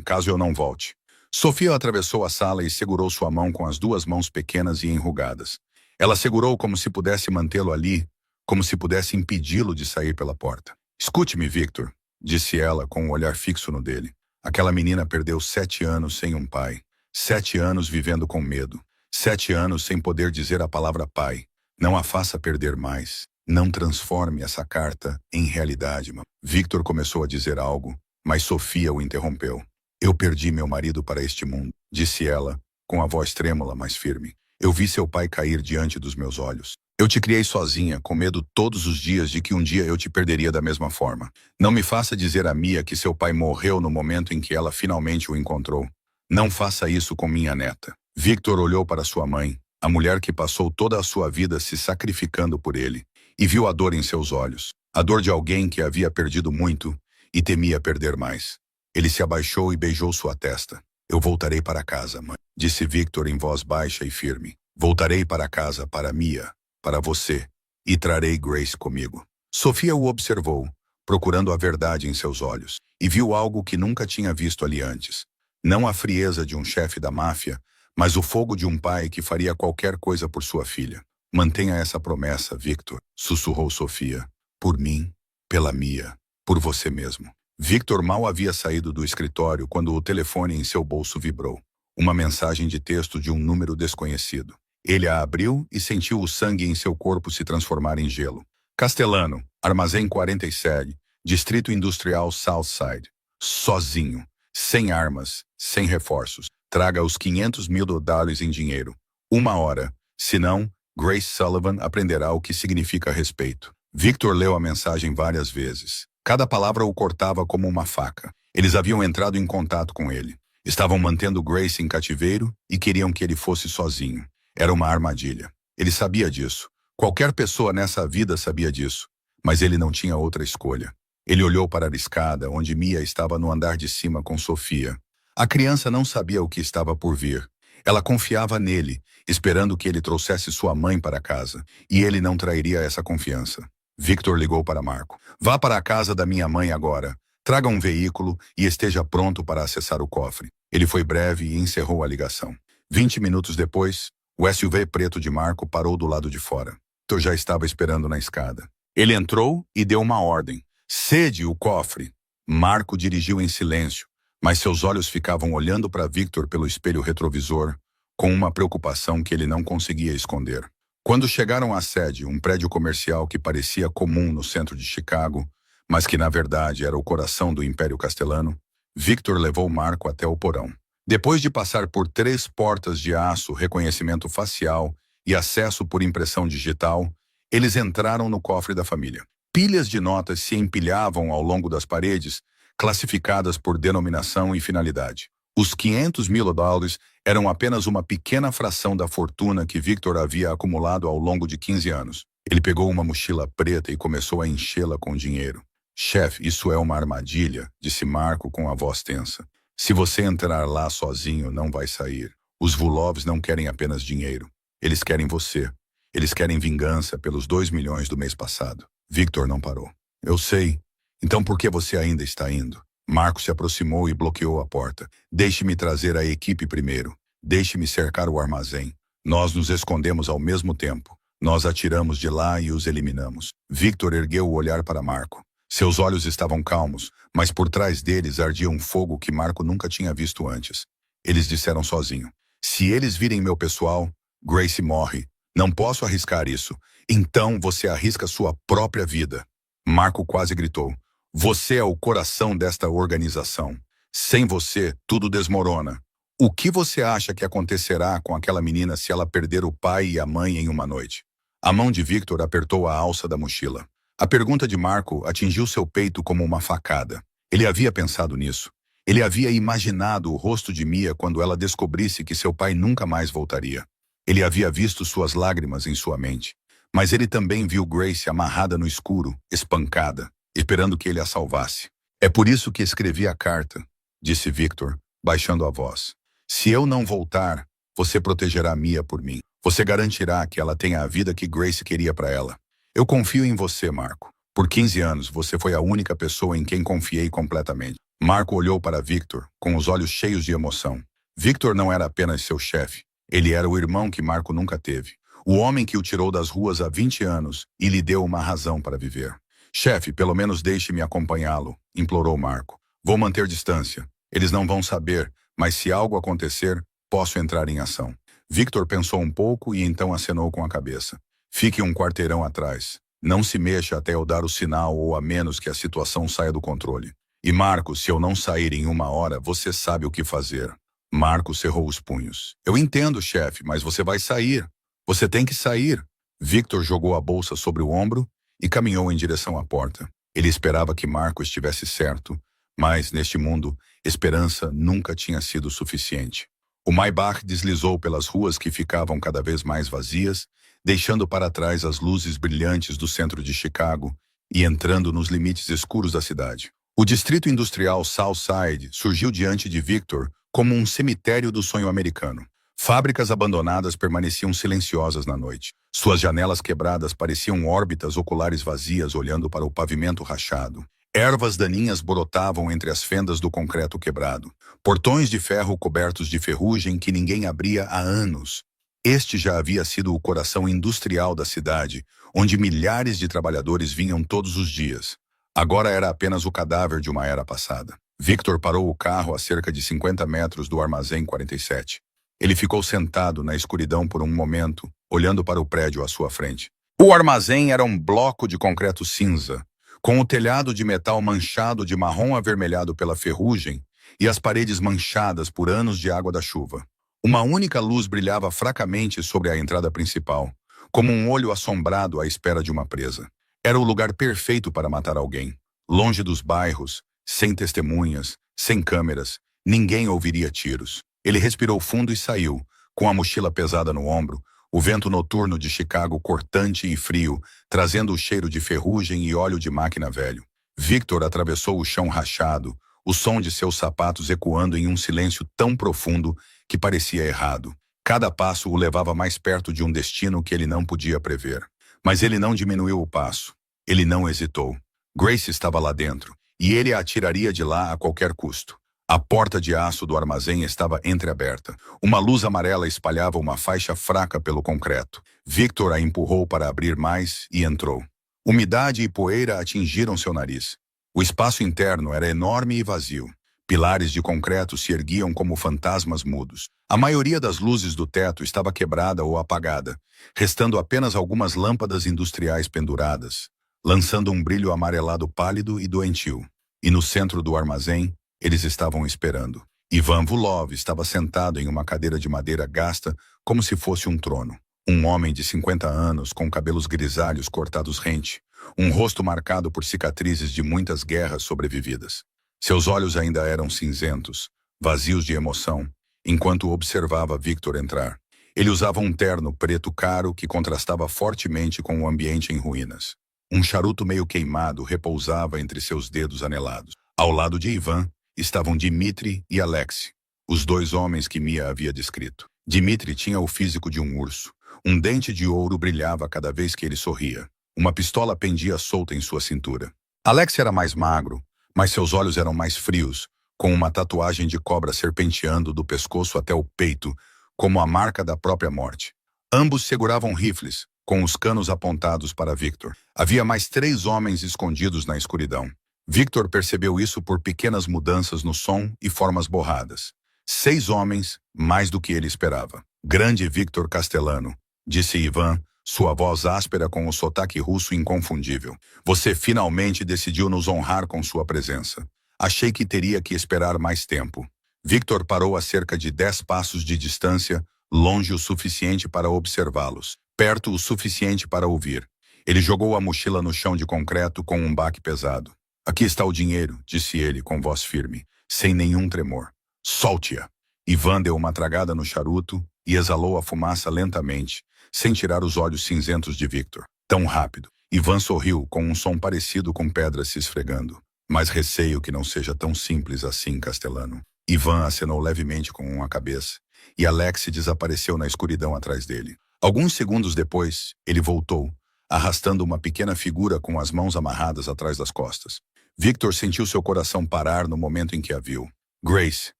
caso eu não volte. Sofia atravessou a sala e segurou sua mão com as 2 mãos pequenas e enrugadas. Ela segurou como se pudesse mantê-lo ali, como se pudesse impedi-lo de sair pela porta. Escute-me, Victor, disse ela com um olhar fixo no dele. Aquela menina perdeu 7 anos sem um pai. 7 anos vivendo com medo. 7 anos sem poder dizer a palavra pai. Não a faça perder mais. Não transforme essa carta em realidade, mãe. Victor começou a dizer algo, mas Sofia o interrompeu. Eu perdi meu marido para este mundo, disse ela, com a voz trêmula, mas firme. Eu vi seu pai cair diante dos meus olhos. Eu te criei sozinha, com medo todos os dias de que um dia eu te perderia da mesma forma. Não me faça dizer a Mia que seu pai morreu no momento em que ela finalmente o encontrou. Não faça isso com minha neta. Victor olhou para sua mãe, a mulher que passou toda a sua vida se sacrificando por ele, e viu a dor em seus olhos, a dor de alguém que havia perdido muito e temia perder mais. Ele se abaixou e beijou sua testa. Eu voltarei para casa, mãe, disse Victor em voz baixa e firme. Voltarei para casa para Mia, para você, e trarei Grace comigo. Sofia o observou, procurando a verdade em seus olhos, e viu algo que nunca tinha visto ali antes. Não a frieza de um chefe da máfia, mas o fogo de um pai que faria qualquer coisa por sua filha. Mantenha essa promessa, Victor, sussurrou Sofia. Por mim, pela Mia, por você mesmo. Victor mal havia saído do escritório quando o telefone em seu bolso vibrou. Uma mensagem de texto de um número desconhecido. Ele a abriu e sentiu o sangue em seu corpo se transformar em gelo. Castelano, Armazém 47, Distrito Industrial Southside. Sozinho, sem armas, sem reforços. Traga os $500.000 em dinheiro. 1 hora. Senão, Grace Sullivan aprenderá o que significa respeito. Victor leu a mensagem várias vezes. Cada palavra o cortava como uma faca. Eles haviam entrado em contato com ele. Estavam mantendo Grace em cativeiro e queriam que ele fosse sozinho. Era uma armadilha. Ele sabia disso. Qualquer pessoa nessa vida sabia disso. Mas ele não tinha outra escolha. Ele olhou para a escada, onde Mia estava no andar de cima com Sofia. A criança não sabia o que estava por vir. Ela confiava nele, esperando que ele trouxesse sua mãe para casa. E ele não trairia essa confiança. Victor ligou para Marco. Vá para a casa da minha mãe agora. Traga um veículo e esteja pronto para acessar o cofre. Ele foi breve e encerrou a ligação. 20 minutos depois, o SUV preto de Marco parou do lado de fora. Victor já estava esperando na escada. Ele entrou e deu uma ordem. Cede o cofre. Marco dirigiu em silêncio, mas seus olhos ficavam olhando para Victor pelo espelho retrovisor, com uma preocupação que ele não conseguia esconder. Quando chegaram à sede, um prédio comercial que parecia comum no centro de Chicago, mas que na verdade era o coração do Império Castelano, Victor levou Marco até o porão. Depois de passar por 3 portas de aço, reconhecimento facial e acesso por impressão digital, eles entraram no cofre da família. Pilhas de notas se empilhavam ao longo das paredes, classificadas por denominação e finalidade. Os $500.000 eram apenas uma pequena fração da fortuna que Victor havia acumulado ao longo de 15 anos. Ele pegou uma mochila preta e começou a enchê-la com dinheiro. Chefe, isso é uma armadilha, disse Marco com a voz tensa. Se você entrar lá sozinho, não vai sair. Os Vulovs não querem apenas dinheiro. Eles querem você. Eles querem vingança pelos 2 milhões do mês passado. Victor não parou. Eu sei. Então por que você ainda está indo? Marco se aproximou e bloqueou a porta. Deixe-me trazer a equipe primeiro. Deixe-me cercar o armazém. Nós nos escondemos ao mesmo tempo. Nós atiramos de lá e os eliminamos. Victor ergueu o olhar para Marco. Seus olhos estavam calmos, mas por trás deles ardia um fogo que Marco nunca tinha visto antes. Eles disseram sozinho. Se eles virem meu pessoal, Grace morre. Não posso arriscar isso. Então você arrisca sua própria vida. Marco quase gritou. Você é o coração desta organização. Sem você, tudo desmorona. O que você acha que acontecerá com aquela menina se ela perder o pai e a mãe em uma noite? A mão de Victor apertou a alça da mochila. A pergunta de Marco atingiu seu peito como uma facada. Ele havia pensado nisso. Ele havia imaginado o rosto de Mia quando ela descobrisse que seu pai nunca mais voltaria. Ele havia visto suas lágrimas em sua mente. Mas ele também viu Grace amarrada no escuro, espancada, esperando que ele a salvasse. É por isso que escrevi a carta, disse Victor, baixando a voz. Se eu não voltar, você protegerá Mia por mim. Você garantirá que ela tenha a vida que Grace queria para ela. Eu confio em você, Marco. Por 15 anos, você foi a única pessoa em quem confiei completamente. Marco olhou para Victor, com os olhos cheios de emoção. Victor não era apenas seu chefe. Ele era o irmão que Marco nunca teve. O homem que o tirou das ruas há 20 anos e lhe deu uma razão para viver. Chefe, pelo menos deixe-me acompanhá-lo, implorou Marco. Vou manter distância. Eles não vão saber, mas se algo acontecer, posso entrar em ação. Victor pensou um pouco e então acenou com a cabeça. Fique um quarteirão atrás. Não se mexa até eu dar o sinal ou a menos que a situação saia do controle. E Marco, se eu não sair em 1 hora, você sabe o que fazer. Marco cerrou os punhos. Eu entendo, chefe, mas você vai sair. Você tem que sair. Victor jogou a bolsa sobre o ombro e caminhou em direção à porta. Ele esperava que Marco estivesse certo, mas, neste mundo, esperança nunca tinha sido suficiente. O Maybach deslizou pelas ruas que ficavam cada vez mais vazias, deixando para trás as luzes brilhantes do centro de Chicago e entrando nos limites escuros da cidade. O distrito industrial Southside surgiu diante de Victor como um cemitério do sonho americano. Fábricas abandonadas permaneciam silenciosas na noite. Suas janelas quebradas pareciam órbitas oculares vazias olhando para o pavimento rachado. Ervas daninhas brotavam entre as fendas do concreto quebrado. Portões de ferro cobertos de ferrugem que ninguém abria há anos. Este já havia sido o coração industrial da cidade, onde milhares de trabalhadores vinham todos os dias. Agora era apenas o cadáver de uma era passada. Victor parou o carro a cerca de 50 metros do armazém 47. Ele ficou sentado na escuridão por um momento, olhando para o prédio à sua frente. O armazém era um bloco de concreto cinza, com o telhado de metal manchado de marrom avermelhado pela ferrugem e as paredes manchadas por anos de água da chuva. Uma única luz brilhava fracamente sobre a entrada principal, como um olho assombrado à espera de uma presa. Era o lugar perfeito para matar alguém. Longe dos bairros, sem testemunhas, sem câmeras, ninguém ouviria tiros. Ele respirou fundo e saiu, com a mochila pesada no ombro, o vento noturno de Chicago cortante e frio, trazendo o cheiro de ferrugem e óleo de máquina velho. Victor atravessou o chão rachado, o som de seus sapatos ecoando em um silêncio tão profundo que parecia errado. Cada passo o levava mais perto de um destino que ele não podia prever. Mas ele não diminuiu o passo. Ele não hesitou. Grace estava lá dentro, e ele a tiraria de lá a qualquer custo. A porta de aço do armazém estava entreaberta. Uma luz amarela espalhava uma faixa fraca pelo concreto. Victor a empurrou para abrir mais e entrou. Umidade e poeira atingiram seu nariz. O espaço interno era enorme e vazio. Pilares de concreto se erguiam como fantasmas mudos. A maioria das luzes do teto estava quebrada ou apagada, restando apenas algumas lâmpadas industriais penduradas, lançando um brilho amarelado pálido e doentio. E no centro do armazém, eles estavam esperando. Ivan Vulov estava sentado em uma cadeira de madeira gasta como se fosse um trono. Um homem de 50 anos com cabelos grisalhos cortados rente, um rosto marcado por cicatrizes de muitas guerras sobrevividas. Seus olhos ainda eram cinzentos, vazios de emoção, enquanto observava Victor entrar. Ele usava um terno preto caro que contrastava fortemente com o ambiente em ruínas. Um charuto meio queimado repousava entre seus dedos anelados. Ao lado de Ivan estavam Dmitri e Alexei, os dois homens que Mia havia descrito. Dmitri tinha o físico de um urso. Um dente de ouro brilhava cada vez que ele sorria. Uma pistola pendia solta em sua cintura. Alexei era mais magro, mas seus olhos eram mais frios, com uma tatuagem de cobra serpenteando do pescoço até o peito, como a marca da própria morte. Ambos seguravam rifles, com os canos apontados para Victor. Havia mais 3 homens escondidos na escuridão. Victor percebeu isso por pequenas mudanças no som e formas borradas. 6 homens, mais do que ele esperava. Grande Victor Castellano, disse Ivan, sua voz áspera com o sotaque russo inconfundível. Você finalmente decidiu nos honrar com sua presença. Achei que teria que esperar mais tempo. Victor parou a cerca de 10 passos de distância, longe o suficiente para observá-los, perto o suficiente para ouvir. Ele jogou a mochila no chão de concreto com um baque pesado. Aqui está o dinheiro, disse ele com voz firme, sem nenhum tremor. Solte-a. Ivan deu uma tragada no charuto e exalou a fumaça lentamente, sem tirar os olhos cinzentos de Victor. Tão rápido. Ivan sorriu com um som parecido com pedras se esfregando. Mas receio que não seja tão simples assim, Castellano. Ivan acenou levemente com a cabeça, e Alexei desapareceu na escuridão atrás dele. Alguns segundos depois, ele voltou, arrastando uma pequena figura com as mãos amarradas atrás das costas. Victor sentiu seu coração parar no momento em que a viu. Grace.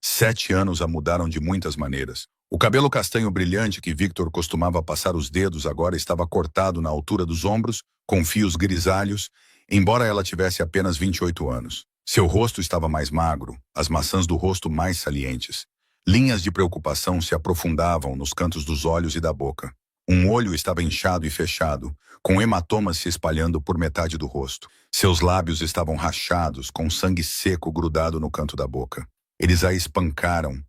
7 anos a mudaram de muitas maneiras. O cabelo castanho brilhante que Victor costumava passar os dedos agora estava cortado na altura dos ombros, com fios grisalhos, embora ela tivesse apenas 28 anos. Seu rosto estava mais magro, as maçãs do rosto mais salientes. Linhas de preocupação se aprofundavam nos cantos dos olhos e da boca. Um olho estava inchado e fechado, com hematomas se espalhando por metade do rosto. Seus lábios estavam rachados, com sangue seco grudado no canto da boca. Eles a espancaram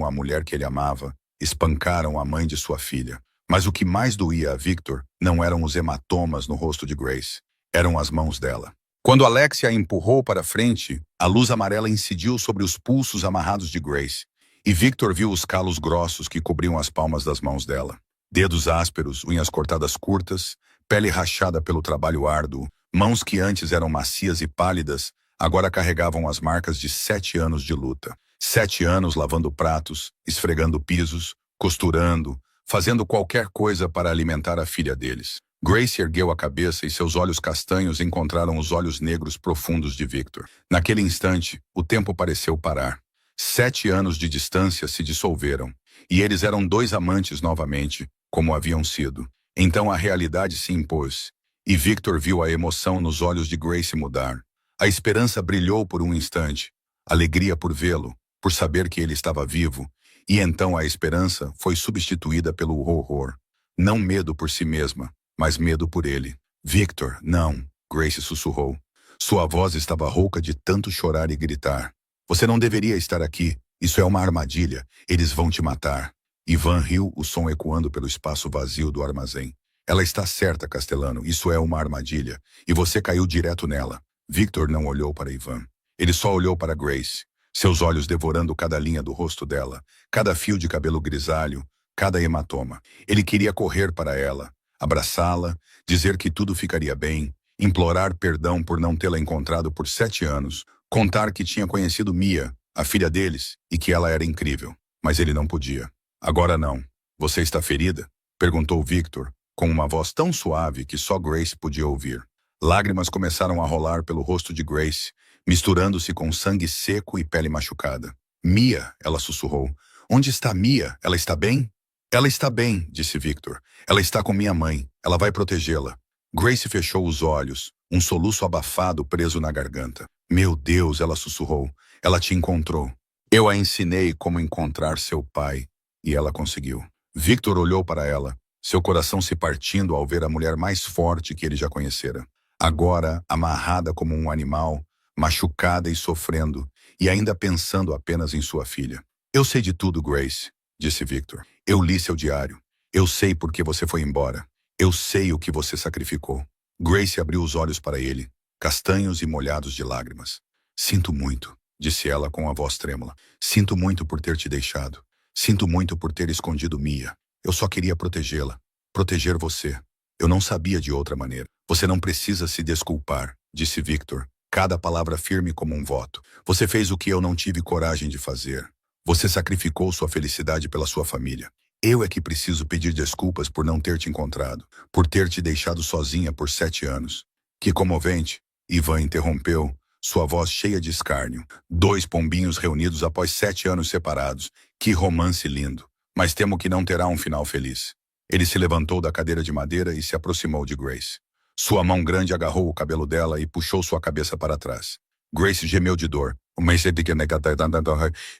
a mulher que ele amava, espancaram a mãe de sua filha. Mas o que mais doía a Victor não eram os hematomas no rosto de Grace, eram as mãos dela. Quando Alexei a empurrou para frente, a luz amarela incidiu sobre os pulsos amarrados de Grace, e Victor viu os calos grossos que cobriam as palmas das mãos dela. Dedos ásperos, unhas cortadas curtas, pele rachada pelo trabalho árduo, mãos que antes eram macias e pálidas, agora carregavam as marcas de 7 anos de luta. 7 anos lavando pratos, esfregando pisos, costurando, fazendo qualquer coisa para alimentar a filha deles. Grace ergueu a cabeça e seus olhos castanhos encontraram os olhos negros profundos de Victor. Naquele instante, o tempo pareceu parar. 7 anos de distância se dissolveram, e eles eram 2 amantes novamente, como haviam sido. Então a realidade se impôs, E Victor viu a emoção nos olhos de Grace mudar. A esperança brilhou por um instante. Alegria por vê-lo, por saber que ele estava vivo. E então a esperança foi substituída pelo horror. Não medo por si mesma, mas medo por ele. Victor, não, Grace sussurrou. Sua voz estava rouca de tanto chorar e gritar. Você não deveria estar aqui. Isso é uma armadilha. Eles vão te matar. Ivan riu, o som ecoando pelo espaço vazio do armazém. Ela está certa, Castelano. Isso é uma armadilha. E você caiu direto nela. Victor não olhou para Ivan. Ele só olhou para Grace. Seus olhos devorando cada linha do rosto dela, cada fio de cabelo grisalho, cada hematoma. Ele queria correr para ela, abraçá-la, dizer que tudo ficaria bem, implorar perdão por não tê-la encontrado por 7 anos, contar que tinha conhecido Mia, a filha deles, e que ela era incrível. Mas ele não podia. Agora não. Você está ferida? Perguntou Victor, com uma voz tão suave que só Grace podia ouvir. Lágrimas começaram a rolar pelo rosto de Grace, misturando-se com sangue seco e pele machucada. Mia, ela sussurrou. Onde está Mia? Ela está bem? Ela está bem, disse Victor. Ela está com minha mãe. Ela vai protegê-la. Grace fechou os olhos, um soluço abafado preso na garganta. Meu Deus, ela sussurrou. Ela te encontrou. Eu a ensinei como encontrar seu pai. E ela conseguiu. Victor olhou para ela, seu coração se partindo ao ver a mulher mais forte que ele já conhecera. Agora, amarrada como um animal, machucada e sofrendo, e ainda pensando apenas em sua filha. Eu sei de tudo, Grace, disse Victor. Eu li seu diário. Eu sei por que você foi embora. Eu sei o que você sacrificou. Grace abriu os olhos para ele, castanhos e molhados de lágrimas. Sinto muito, disse ela com a voz trêmula. Sinto muito por ter te deixado. Sinto muito por ter escondido Mia. Eu só queria protegê-la. Proteger você. Eu não sabia de outra maneira. Você não precisa se desculpar, disse Victor, cada palavra firme como um voto. Você fez o que eu não tive coragem de fazer. Você sacrificou sua felicidade pela sua família. Eu é que preciso pedir desculpas por não ter te encontrado, por ter te deixado sozinha por 7 anos. Que comovente, Ivan interrompeu, sua voz cheia de escárnio. 2 pombinhos reunidos após 7 anos separados. Que romance lindo. Mas temo que não terá um final feliz. Ele se levantou da cadeira de madeira e se aproximou de Grace. Sua mão grande agarrou o cabelo dela e puxou sua cabeça para trás. Grace gemeu de dor.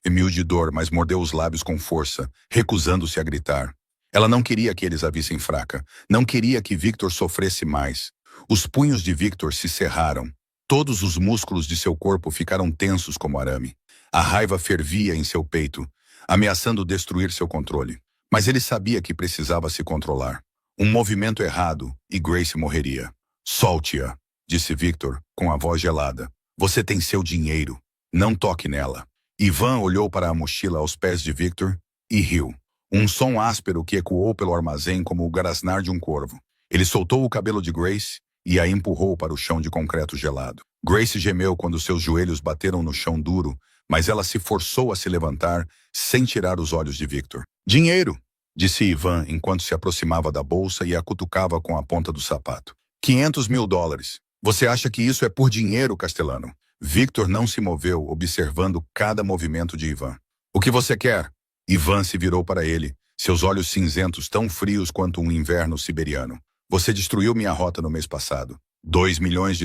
Gemiu de dor, mas mordeu os lábios com força, recusando-se a gritar. Ela não queria que eles a vissem fraca. Não queria que Victor sofresse mais. Os punhos de Victor se cerraram. Todos os músculos de seu corpo ficaram tensos como arame. A raiva fervia em seu peito, ameaçando destruir seu controle. Mas ele sabia que precisava se controlar. Um movimento errado e Grace morreria. Solte-a, disse Victor, com a voz gelada. Você tem seu dinheiro. Não toque nela. Ivan olhou para a mochila aos pés de Victor e riu. Um som áspero que ecoou pelo armazém como o grasnar de um corvo. Ele soltou o cabelo de Grace e a empurrou para o chão de concreto gelado. Grace gemeu quando seus joelhos bateram no chão duro, mas ela se forçou a se levantar sem tirar os olhos de Victor. Dinheiro, disse Ivan enquanto se aproximava da bolsa e a cutucava com a ponta do sapato. $500.000. Você acha que isso é por dinheiro, Castelano? Victor não se moveu, observando cada movimento de Ivan. O que você quer? Ivan se virou para ele, seus olhos cinzentos tão frios quanto um inverno siberiano. Você destruiu minha rota no mês passado. $2 milhões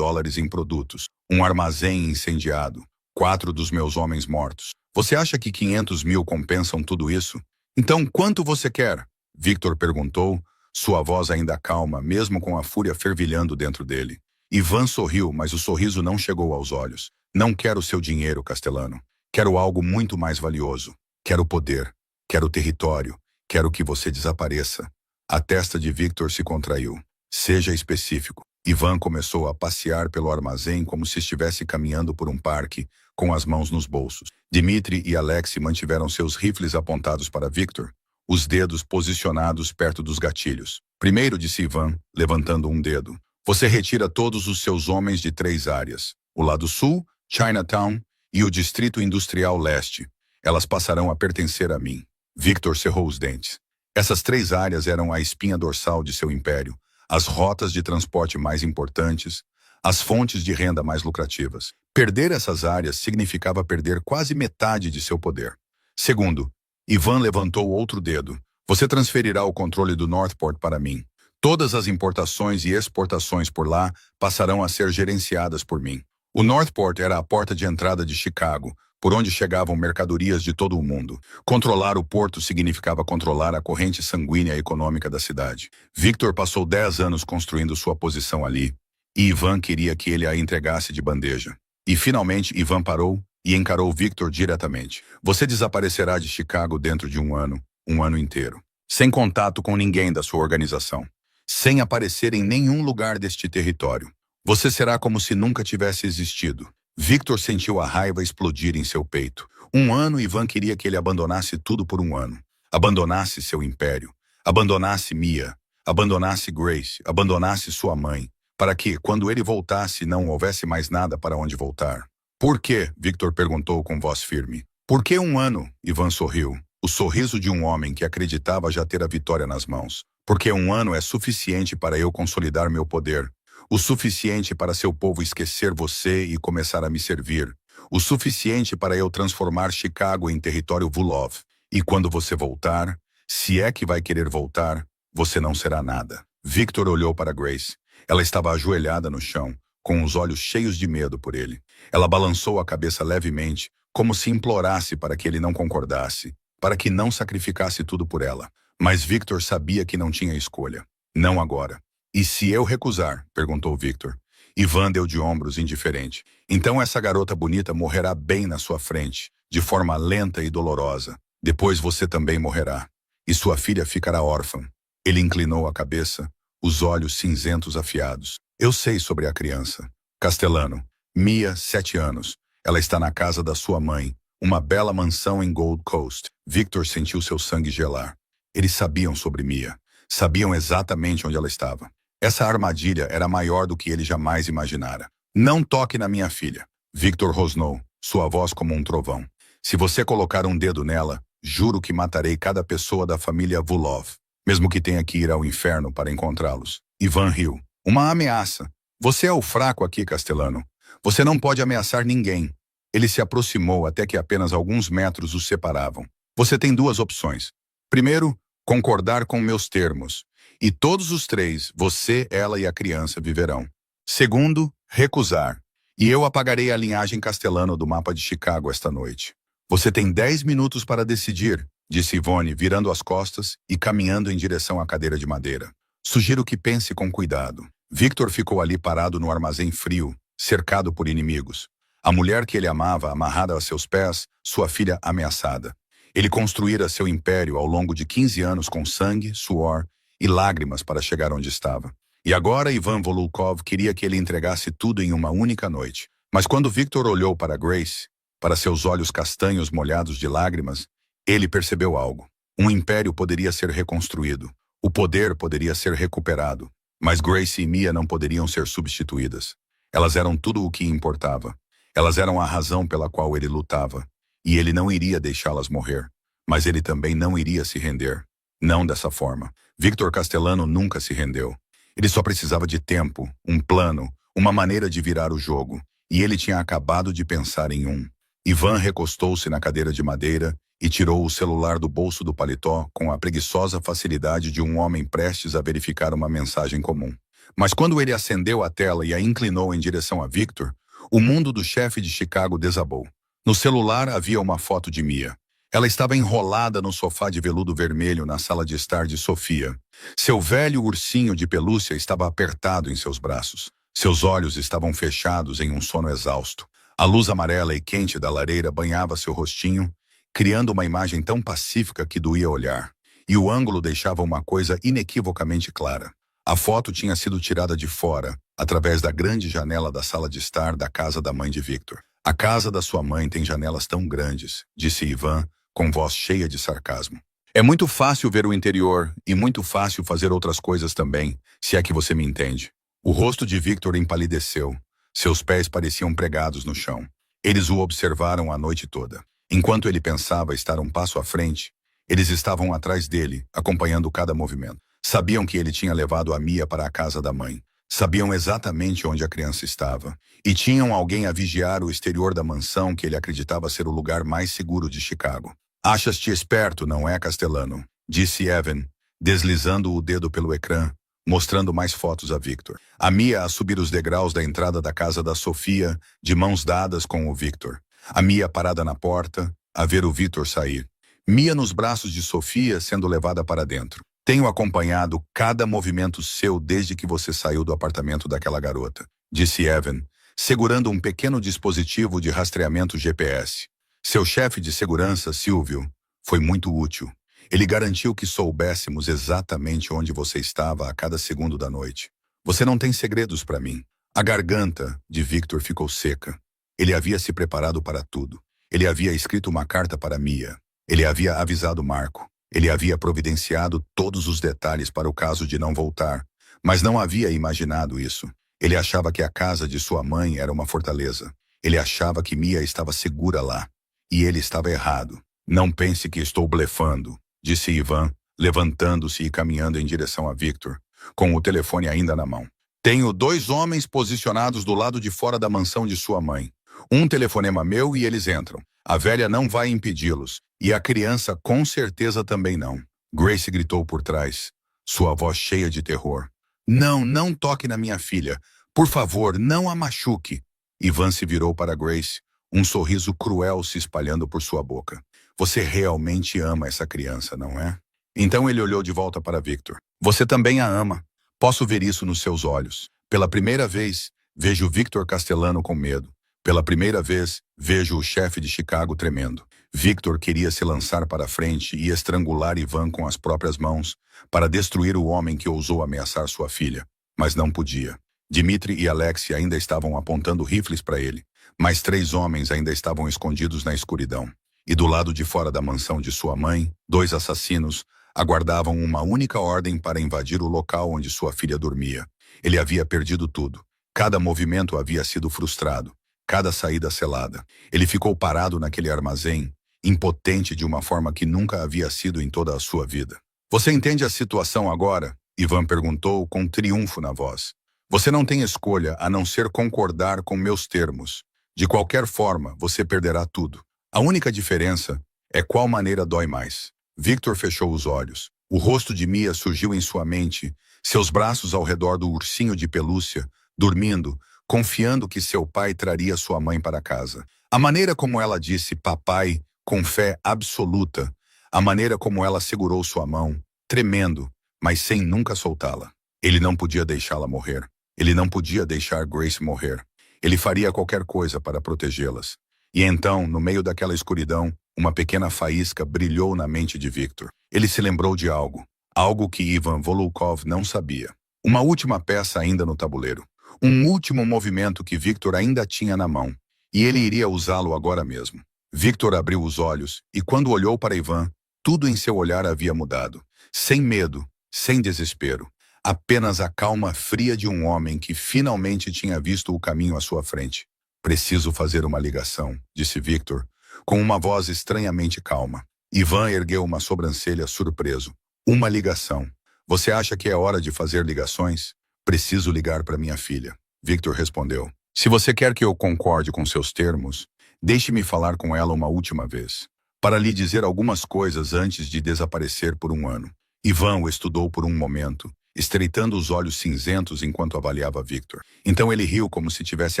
em produtos. Um armazém incendiado. 4 dos meus homens mortos. Você acha que 500 mil compensam tudo isso? Então, quanto você quer? Victor perguntou, sua voz ainda calma, mesmo com a fúria fervilhando dentro dele. Ivan sorriu, mas o sorriso não chegou aos olhos. Não quero seu dinheiro, Castelano. Quero algo muito mais valioso. Quero poder. Quero território. Quero que você desapareça. A testa de Victor se contraiu. Seja específico. Ivan começou a passear pelo armazém como se estivesse caminhando por um parque, com as mãos nos bolsos. Dmitri e Alexei mantiveram seus rifles apontados para Victor, os dedos posicionados perto dos gatilhos. Primeiro, disse Ivan, levantando um dedo. Você retira todos os seus homens de 3 áreas. O lado sul, Chinatown, e o Distrito Industrial Leste. Elas passarão a pertencer a mim. Victor cerrou os dentes. Essas 3 áreas eram a espinha dorsal de seu império, as rotas de transporte mais importantes, as fontes de renda mais lucrativas. Perder essas áreas significava perder quase metade de seu poder. Segundo, Ivan levantou outro dedo. Você transferirá o controle do Northport para mim. Todas as importações e exportações por lá passarão a ser gerenciadas por mim. O Northport era a porta de entrada de Chicago, por onde chegavam mercadorias de todo o mundo. Controlar o porto significava controlar a corrente sanguínea e econômica da cidade. Victor passou 10 anos construindo sua posição ali, e Ivan queria que ele a entregasse de bandeja. E finalmente Ivan parou e encarou Victor diretamente. Você desaparecerá de Chicago dentro de um ano inteiro, sem contato com ninguém da sua organização, sem aparecer em nenhum lugar deste território. Você será como se nunca tivesse existido. Victor sentiu a raiva explodir em seu peito. Um ano, Ivan queria que ele abandonasse tudo por um ano. Abandonasse seu império. Abandonasse Mia. Abandonasse Grace. Abandonasse sua mãe. Para que, quando ele voltasse, não houvesse mais nada para onde voltar. Por quê? Victor perguntou com voz firme. Por que um ano? Ivan sorriu. O sorriso de um homem que acreditava já ter a vitória nas mãos. Porque um ano é suficiente para eu consolidar meu poder. O suficiente para seu povo esquecer você e começar a me servir. O suficiente para eu transformar Chicago em território Vulov. E quando você voltar, se é que vai querer voltar, você não será nada. Victor olhou para Grace. Ela estava ajoelhada no chão, com os olhos cheios de medo por ele. Ela balançou a cabeça levemente, como se implorasse para que ele não concordasse, para que não sacrificasse tudo por ela. Mas Victor sabia que não tinha escolha. Não agora. E se eu recusar? Perguntou Victor. Ivan deu de ombros indiferente. Então essa garota bonita morrerá bem na sua frente, de forma lenta e dolorosa. Depois você também morrerá. E sua filha ficará órfã. Ele inclinou a cabeça, os olhos cinzentos afiados. Eu sei sobre a criança. Castellano. Mia, 7 anos. Ela está na casa da sua mãe, uma bela mansão em Gold Coast. Victor sentiu seu sangue gelar. Eles sabiam sobre Mia. Sabiam exatamente onde ela estava. Essa armadilha era maior do que ele jamais imaginara. Não toque na minha filha. Victor rosnou, sua voz como um trovão. Se você colocar um dedo nela, juro que matarei cada pessoa da família Vulov, mesmo que tenha que ir ao inferno para encontrá-los. Ivan riu. Uma ameaça. Você é o fraco aqui, Castellano. Você não pode ameaçar ninguém. Ele se aproximou até que apenas alguns metros os separavam. Você tem 2 opções. Primeiro, concordar com meus termos. E todos os 3, você, ela e a criança, viverão. Segundo, recusar. E eu apagarei a linhagem Castellano do mapa de Chicago esta noite. Você tem 10 minutos para decidir, disse Yvonne, virando as costas e caminhando em direção à cadeira de madeira. Sugiro que pense com cuidado. Victor ficou ali parado no armazém frio, cercado por inimigos. A mulher que ele amava amarrada a seus pés, sua filha ameaçada. Ele construíra seu império ao longo de 15 anos com sangue, suor e lágrimas para chegar onde estava. E agora Ivan Volukov queria que ele entregasse tudo em uma única noite. Mas quando Victor olhou para Grace, para seus olhos castanhos molhados de lágrimas, ele percebeu algo. Um império poderia ser reconstruído. O poder poderia ser recuperado. Mas Grace e Mia não poderiam ser substituídas. Elas eram tudo o que importava. Elas eram a razão pela qual ele lutava. E ele não iria deixá-las morrer. Mas ele também não iria se render. Não dessa forma. Victor Castellano nunca se rendeu. Ele só precisava de tempo, um plano, uma maneira de virar o jogo. E ele tinha acabado de pensar em um. Ivan recostou-se na cadeira de madeira e tirou o celular do bolso do paletó com a preguiçosa facilidade de um homem prestes a verificar uma mensagem comum. Mas quando ele acendeu a tela e a inclinou em direção a Victor, o mundo do chefe de Chicago desabou. No celular havia uma foto de Mia. Ela estava enrolada no sofá de veludo vermelho na sala de estar de Sofia. Seu velho ursinho de pelúcia estava apertado em seus braços. Seus olhos estavam fechados em um sono exausto. A luz amarela e quente da lareira banhava seu rostinho, criando uma imagem tão pacífica que doía olhar. E o ângulo deixava uma coisa inequivocamente clara. A foto tinha sido tirada de fora, através da grande janela da sala de estar da casa da mãe de Victor. A casa da sua mãe tem janelas tão grandes, disse Ivan, com voz cheia de sarcasmo. É muito fácil ver o interior e muito fácil fazer outras coisas também, se é que você me entende. O rosto de Victor empalideceu. Seus pés pareciam pregados no chão. Eles o observaram a noite toda. Enquanto ele pensava estar um passo à frente, eles estavam atrás dele, acompanhando cada movimento. Sabiam que ele tinha levado a Mia para a casa da mãe. Sabiam exatamente onde a criança estava. E tinham alguém a vigiar o exterior da mansão que ele acreditava ser o lugar mais seguro de Chicago. Achas-te esperto, não é, Castellano? Disse Evan, deslizando o dedo pelo ecrã, mostrando mais fotos a Victor. A Mia a subir os degraus da entrada da casa da Sofia, de mãos dadas com o Victor. A Mia parada na porta, a ver o Victor sair. Mia nos braços de Sofia sendo levada para dentro. Tenho acompanhado cada movimento seu desde que você saiu do apartamento daquela garota, disse Evan, segurando um pequeno dispositivo de rastreamento GPS. Seu chefe de segurança, Silvio, foi muito útil. Ele garantiu que soubéssemos exatamente onde você estava a cada segundo da noite. Você não tem segredos para mim. A garganta de Victor ficou seca. Ele havia se preparado para tudo. Ele havia escrito uma carta para Mia. Ele havia avisado Marco. Ele havia providenciado todos os detalhes para o caso de não voltar, mas não havia imaginado isso. Ele achava que a casa de sua mãe era uma fortaleza. Ele achava que Mia estava segura lá. E ele estava errado. Não pense que estou blefando, disse Ivan, levantando-se e caminhando em direção a Victor, com o telefone ainda na mão. Tenho 2 homens posicionados do lado de fora da mansão de sua mãe. Um telefonema meu e eles entram. A velha não vai impedi-los, e a criança com certeza também não. Grace gritou por trás, sua voz cheia de terror. Não toque na minha filha. Por favor, não a machuque. Ivan se virou para Grace, um sorriso cruel se espalhando por sua boca. Você realmente ama essa criança, não é? Então ele olhou de volta para Victor. Você também a ama. Posso ver isso nos seus olhos. Pela primeira vez, vejo Victor Castellano com medo. Pela primeira vez, vejo o chefe de Chicago tremendo. Victor queria se lançar para frente e estrangular Ivan com as próprias mãos, para destruir o homem que ousou ameaçar sua filha. Mas não podia. Dmitri e Alexei ainda estavam apontando rifles para ele. Mas 3 homens ainda estavam escondidos na escuridão. E do lado de fora da mansão de sua mãe, 2 assassinos aguardavam uma única ordem para invadir o local onde sua filha dormia. Ele havia perdido tudo. Cada movimento havia sido frustrado. Cada saída selada. Ele ficou parado naquele armazém, impotente de uma forma que nunca havia sido em toda a sua vida. Você entende a situação agora? Ivan perguntou com triunfo na voz. Você não tem escolha a não ser concordar com meus termos. De qualquer forma, você perderá tudo. A única diferença é qual maneira dói mais. Victor fechou os olhos. O rosto de Mia surgiu em sua mente, seus braços ao redor do ursinho de pelúcia, dormindo, confiando que seu pai traria sua mãe para casa. A maneira como ela disse papai, com fé absoluta, a maneira como ela segurou sua mão, tremendo, mas sem nunca soltá-la. Ele não podia deixá-la morrer. Ele não podia deixar Grace morrer. Ele faria qualquer coisa para protegê-las. E então, no meio daquela escuridão, uma pequena faísca brilhou na mente de Victor. Ele se lembrou de algo. Algo que Ivan Volokov não sabia. Uma última peça ainda no tabuleiro. Um último movimento que Victor ainda tinha na mão. E ele iria usá-lo agora mesmo. Victor abriu os olhos e quando olhou para Ivan, tudo em seu olhar havia mudado. Sem medo, sem desespero. Apenas a calma fria de um homem que finalmente tinha visto o caminho à sua frente. Preciso fazer uma ligação, disse Victor, com uma voz estranhamente calma. Ivan ergueu uma sobrancelha surpreso. Uma ligação. Você acha que é hora de fazer ligações? Preciso ligar para minha filha. Victor respondeu. Se você quer que eu concorde com seus termos, deixe-me falar com ela uma última vez. Para lhe dizer algumas coisas antes de desaparecer por um ano. Ivan o estudou por um momento, estreitando os olhos cinzentos enquanto avaliava Victor. Então ele riu como se tivesse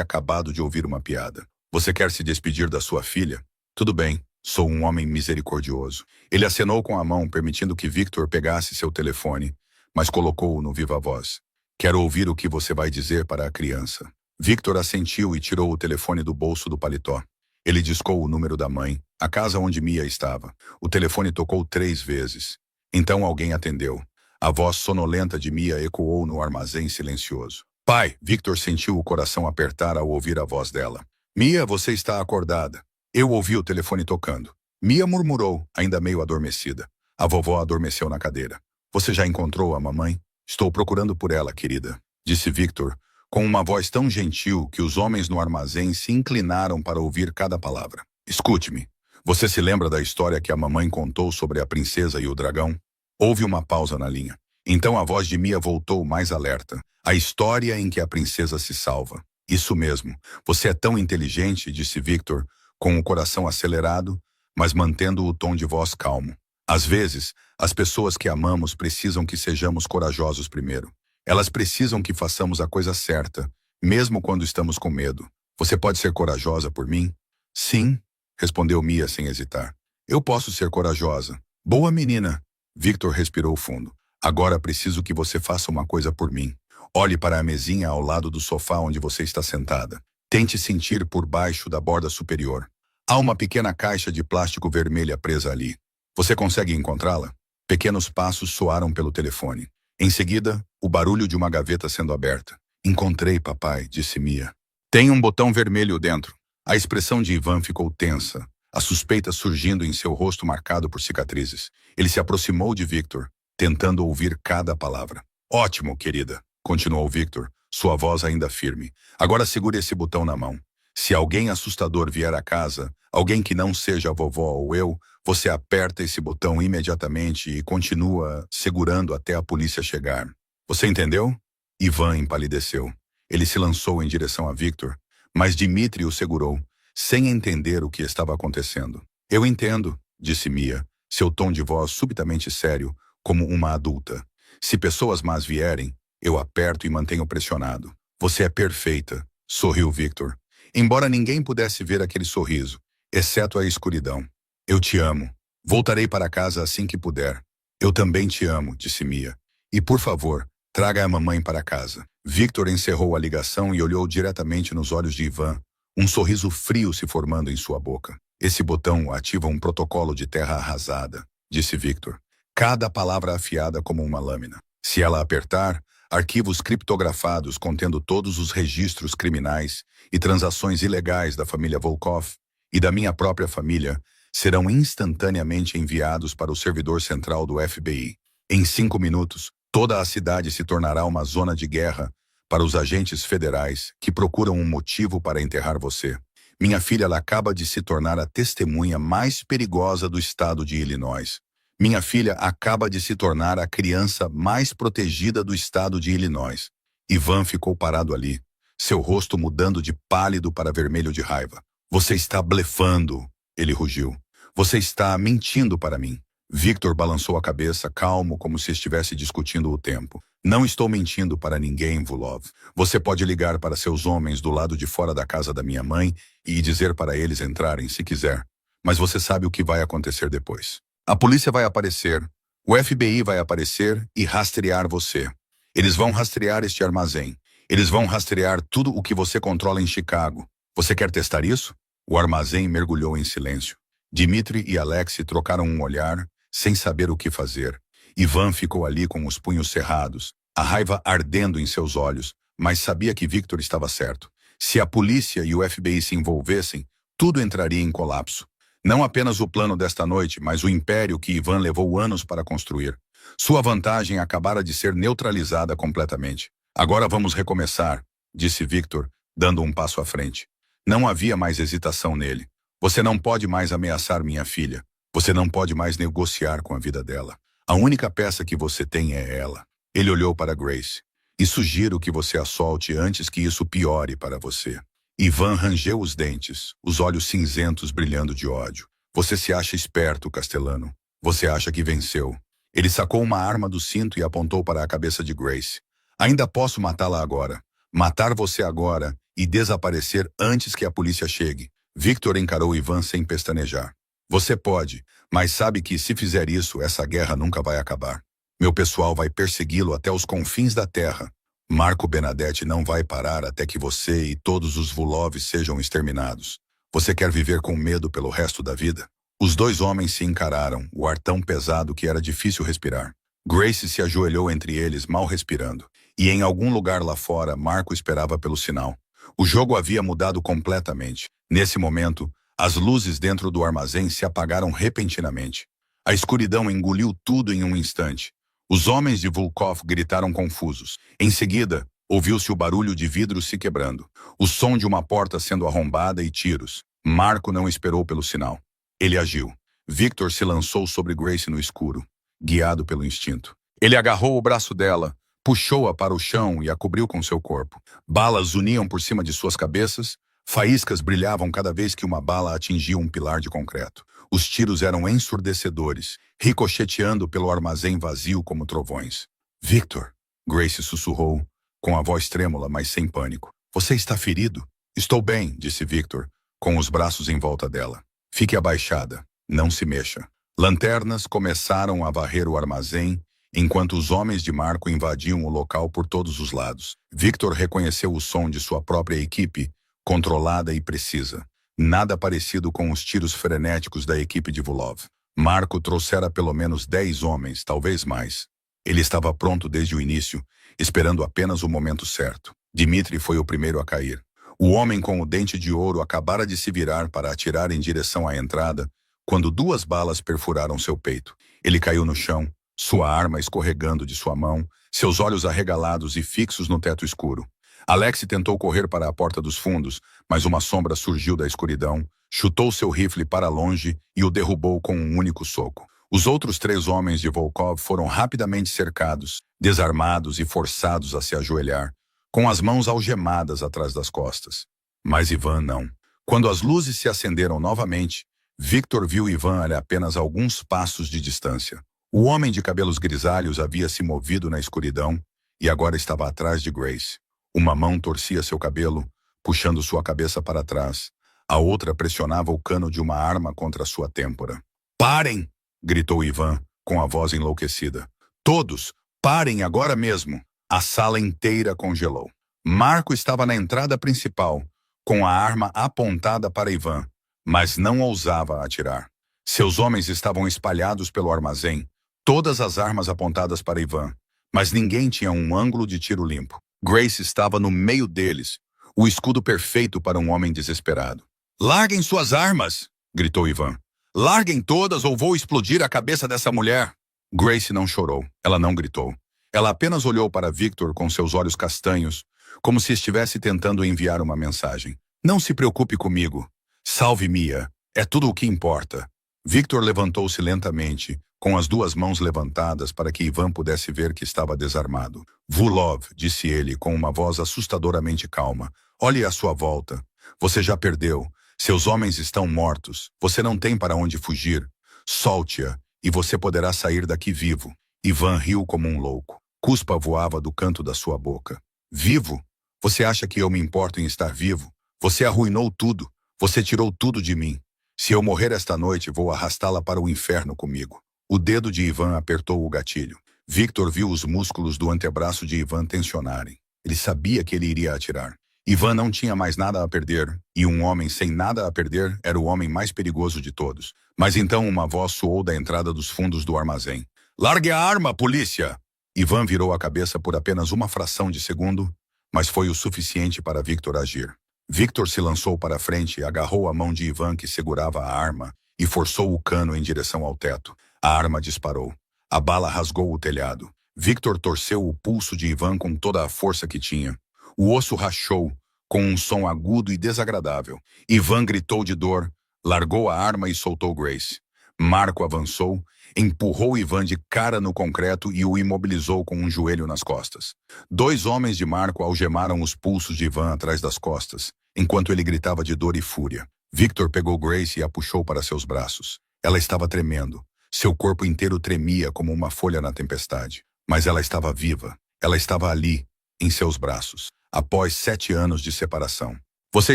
acabado de ouvir uma piada. Você quer se despedir da sua filha? Tudo bem, sou um homem misericordioso. Ele acenou com a mão, permitindo que Victor pegasse seu telefone, mas colocou-o no viva voz. Quero ouvir o que você vai dizer para a criança. Victor assentiu e tirou o telefone do bolso do paletó. Ele discou o número da mãe, a casa onde Mia estava. O telefone tocou 3 vezes. Então alguém atendeu. A voz sonolenta de Mia ecoou no armazém silencioso. Pai! Victor sentiu o coração apertar ao ouvir a voz dela. Mia, você está acordada. Eu ouvi o telefone tocando. Mia murmurou, ainda meio adormecida. A vovó adormeceu na cadeira. Você já encontrou a mamãe? Estou procurando por ela, querida, disse Victor, com uma voz tão gentil que os homens no armazém se inclinaram para ouvir cada palavra. Escute-me. Você se lembra da história que a mamãe contou sobre a princesa e o dragão? Houve uma pausa na linha. Então a voz de Mia voltou mais alerta. A história em que a princesa se salva. Isso mesmo. Você é tão inteligente, disse Victor, com o coração acelerado, mas mantendo o tom de voz calmo. Às vezes, as pessoas que amamos precisam que sejamos corajosos primeiro. Elas precisam que façamos a coisa certa, mesmo quando estamos com medo. Você pode ser corajosa por mim? Sim, respondeu Mia sem hesitar. Eu posso ser corajosa. Boa menina. Victor respirou fundo. Agora preciso que você faça uma coisa por mim. Olhe para a mesinha ao lado do sofá onde você está sentada. Tente sentir por baixo da borda superior. Há uma pequena caixa de plástico vermelha presa ali. Você consegue encontrá-la? Pequenos passos soaram pelo telefone. Em seguida, o barulho de uma gaveta sendo aberta. Encontrei, papai, disse Mia. Tem um botão vermelho dentro. A expressão de Ivan ficou tensa, a suspeita surgindo em seu rosto marcado por cicatrizes. Ele se aproximou de Victor, tentando ouvir cada palavra. Ótimo, querida, continuou Victor, sua voz ainda firme. Agora segure esse botão na mão. Se alguém assustador vier à casa, alguém que não seja a vovó ou eu, você aperta esse botão imediatamente e continua segurando até a polícia chegar. Você entendeu? Ivan empalideceu. Ele se lançou em direção a Victor, mas Dmitri o segurou, sem entender o que estava acontecendo. Eu entendo, disse Mia, seu tom de voz subitamente sério, como uma adulta. Se pessoas más vierem, eu aperto e mantenho pressionado. Você é perfeita, sorriu Victor. Embora ninguém pudesse ver aquele sorriso, exceto a escuridão. Eu te amo. Voltarei para casa assim que puder. Eu também te amo, disse Mia. E por favor, traga a mamãe para casa. Victor encerrou a ligação e olhou diretamente nos olhos de Ivan, um sorriso frio se formando em sua boca. Esse botão ativa um protocolo de terra arrasada, disse Victor. Cada palavra afiada como uma lâmina. Se ela apertar, arquivos criptografados contendo todos os registros criminais e transações ilegais da família Volkov e da minha própria família serão instantaneamente enviados para o servidor central do FBI. Em 5 minutos, toda a cidade se tornará uma zona de guerra para os agentes federais que procuram um motivo para enterrar você. Minha filha ela acaba de se tornar a testemunha mais perigosa do estado de Illinois. Minha filha acaba de se tornar a criança mais protegida do estado de Illinois. Ivan ficou parado ali, seu rosto mudando de pálido para vermelho de raiva. Você está blefando, ele rugiu. Você está mentindo para mim. Victor balançou a cabeça, calmo, como se estivesse discutindo o tempo. Não estou mentindo para ninguém, Vulov. Você pode ligar para seus homens do lado de fora da casa da minha mãe e dizer para eles entrarem, se quiser. Mas você sabe o que vai acontecer depois. A polícia vai aparecer, o FBI vai aparecer e rastrear você. Eles vão rastrear este armazém. Eles vão rastrear tudo o que você controla em Chicago. Você quer testar isso? O armazém mergulhou em silêncio. Dmitri e Alexei trocaram um olhar, sem saber o que fazer. Ivan ficou ali com os punhos cerrados, a raiva ardendo em seus olhos, mas sabia que Victor estava certo. Se a polícia e o FBI se envolvessem, tudo entraria em colapso. Não apenas o plano desta noite, mas o império que Ivan levou anos para construir. Sua vantagem acabara de ser neutralizada completamente. Agora vamos recomeçar, disse Victor, dando um passo à frente. Não havia mais hesitação nele. Você não pode mais ameaçar minha filha. Você não pode mais negociar com a vida dela. A única peça que você tem é ela. Ele olhou para Grace. E sugiro que você a solte antes que isso piore para você. Ivan rangeu os dentes, os olhos cinzentos brilhando de ódio. Você se acha esperto, Castelano. Você acha que venceu. Ele sacou uma arma do cinto e apontou para a cabeça de Grace. Ainda posso matá-la agora. Matar você agora e desaparecer antes que a polícia chegue. Victor encarou Ivan sem pestanejar. Você pode, mas sabe que se fizer isso, essa guerra nunca vai acabar. Meu pessoal vai persegui-lo até os confins da terra. Marco Benedetti não vai parar até que você e todos os Vulovs sejam exterminados. Você quer viver com medo pelo resto da vida? Os dois homens se encararam, o ar tão pesado que era difícil respirar. Grace se ajoelhou entre eles, mal respirando. E em algum lugar lá fora, Marco esperava pelo sinal. O jogo havia mudado completamente. Nesse momento, as luzes dentro do armazém se apagaram repentinamente. A escuridão engoliu tudo em um instante. Os homens de Volkov gritaram confusos. Em seguida, ouviu-se o barulho de vidros se quebrando, o som de uma porta sendo arrombada e tiros. Marco não esperou pelo sinal. Ele agiu. Victor se lançou sobre Grace no escuro, guiado pelo instinto. Ele agarrou o braço dela, puxou-a para o chão e a cobriu com seu corpo. Balas zuniam por cima de suas cabeças, faíscas brilhavam cada vez que uma bala atingia um pilar de concreto. Os tiros eram ensurdecedores, ricocheteando pelo armazém vazio como trovões. Victor, Grace sussurrou, com a voz trêmula, mas sem pânico. Você está ferido? Estou bem, disse Victor, com os braços em volta dela. Fique abaixada. Não se mexa. Lanternas começaram a varrer o armazém, enquanto os homens de Marco invadiam o local por todos os lados. Victor reconheceu o som de sua própria equipe, controlada e precisa. Nada parecido com os tiros frenéticos da equipe de Vulov. Marco trouxera pelo menos 10 homens, talvez mais. Ele estava pronto desde o início, esperando apenas o momento certo. Dmitri foi o primeiro a cair. O homem com o dente de ouro acabara de se virar para atirar em direção à entrada, quando 2 balas perfuraram seu peito. Ele caiu no chão, sua arma escorregando de sua mão, seus olhos arregalados e fixos no teto escuro. Alex tentou correr para a porta dos fundos, mas uma sombra surgiu da escuridão, chutou seu rifle para longe e o derrubou com um único soco. Os outros 3 homens de Volkov foram rapidamente cercados, desarmados e forçados a se ajoelhar, com as mãos algemadas atrás das costas. Mas Ivan não. Quando as luzes se acenderam novamente, Victor viu Ivan a apenas alguns passos de distância. O homem de cabelos grisalhos havia se movido na escuridão e agora estava atrás de Grace. Uma mão torcia seu cabelo, puxando sua cabeça para trás. A outra pressionava o cano de uma arma contra sua têmpora. Parem! Gritou Ivan, com a voz enlouquecida. Todos, parem agora mesmo! A sala inteira congelou. Marco estava na entrada principal, com a arma apontada para Ivan, mas não ousava atirar. Seus homens estavam espalhados pelo armazém, todas as armas apontadas para Ivan, mas ninguém tinha um ângulo de tiro limpo. Grace estava no meio deles, o escudo perfeito para um homem desesperado. Larguem suas armas! Gritou Ivan. Larguem todas ou vou explodir a cabeça dessa mulher! Grace não chorou, ela não gritou. Ela apenas olhou para Victor com seus olhos castanhos, como se estivesse tentando enviar uma mensagem. Não se preocupe comigo. Salve Mia. É tudo o que importa. Victor levantou-se lentamente, com as 2 mãos levantadas para que Ivan pudesse ver que estava desarmado. Vulov, disse ele com uma voz assustadoramente calma. Olhe à sua volta. Você já perdeu. Seus homens estão mortos. Você não tem para onde fugir. Solte-a, e você poderá sair daqui vivo. Ivan riu como um louco. Cuspa voava do canto da sua boca. Vivo? Você acha que eu me importo em estar vivo? Você arruinou tudo. Você tirou tudo de mim. Se eu morrer esta noite, vou arrastá-la para o inferno comigo. O dedo de Ivan apertou o gatilho. Victor viu os músculos do antebraço de Ivan tensionarem. Ele sabia que ele iria atirar. Ivan não tinha mais nada a perder, e um homem sem nada a perder era o homem mais perigoso de todos. Mas então uma voz soou da entrada dos fundos do armazém. Largue a arma, polícia! Ivan virou a cabeça por apenas uma fração de segundo, mas foi o suficiente para Victor agir. Victor se lançou para frente e agarrou a mão de Ivan que segurava a arma e forçou o cano em direção ao teto. A arma disparou. A bala rasgou o telhado. Victor torceu o pulso de Ivan com toda a força que tinha. O osso rachou, com um som agudo e desagradável. Ivan gritou de dor, largou a arma e soltou Grace. Marco avançou, empurrou Ivan de cara no concreto e o imobilizou com um joelho nas costas. 2 homens de Marco algemaram os pulsos de Ivan atrás das costas, enquanto ele gritava de dor e fúria. Victor pegou Grace e a puxou para seus braços. Ela estava tremendo. Seu corpo inteiro tremia como uma folha na tempestade. Mas ela estava viva. Ela estava ali, em seus braços, após 7 anos de separação. Você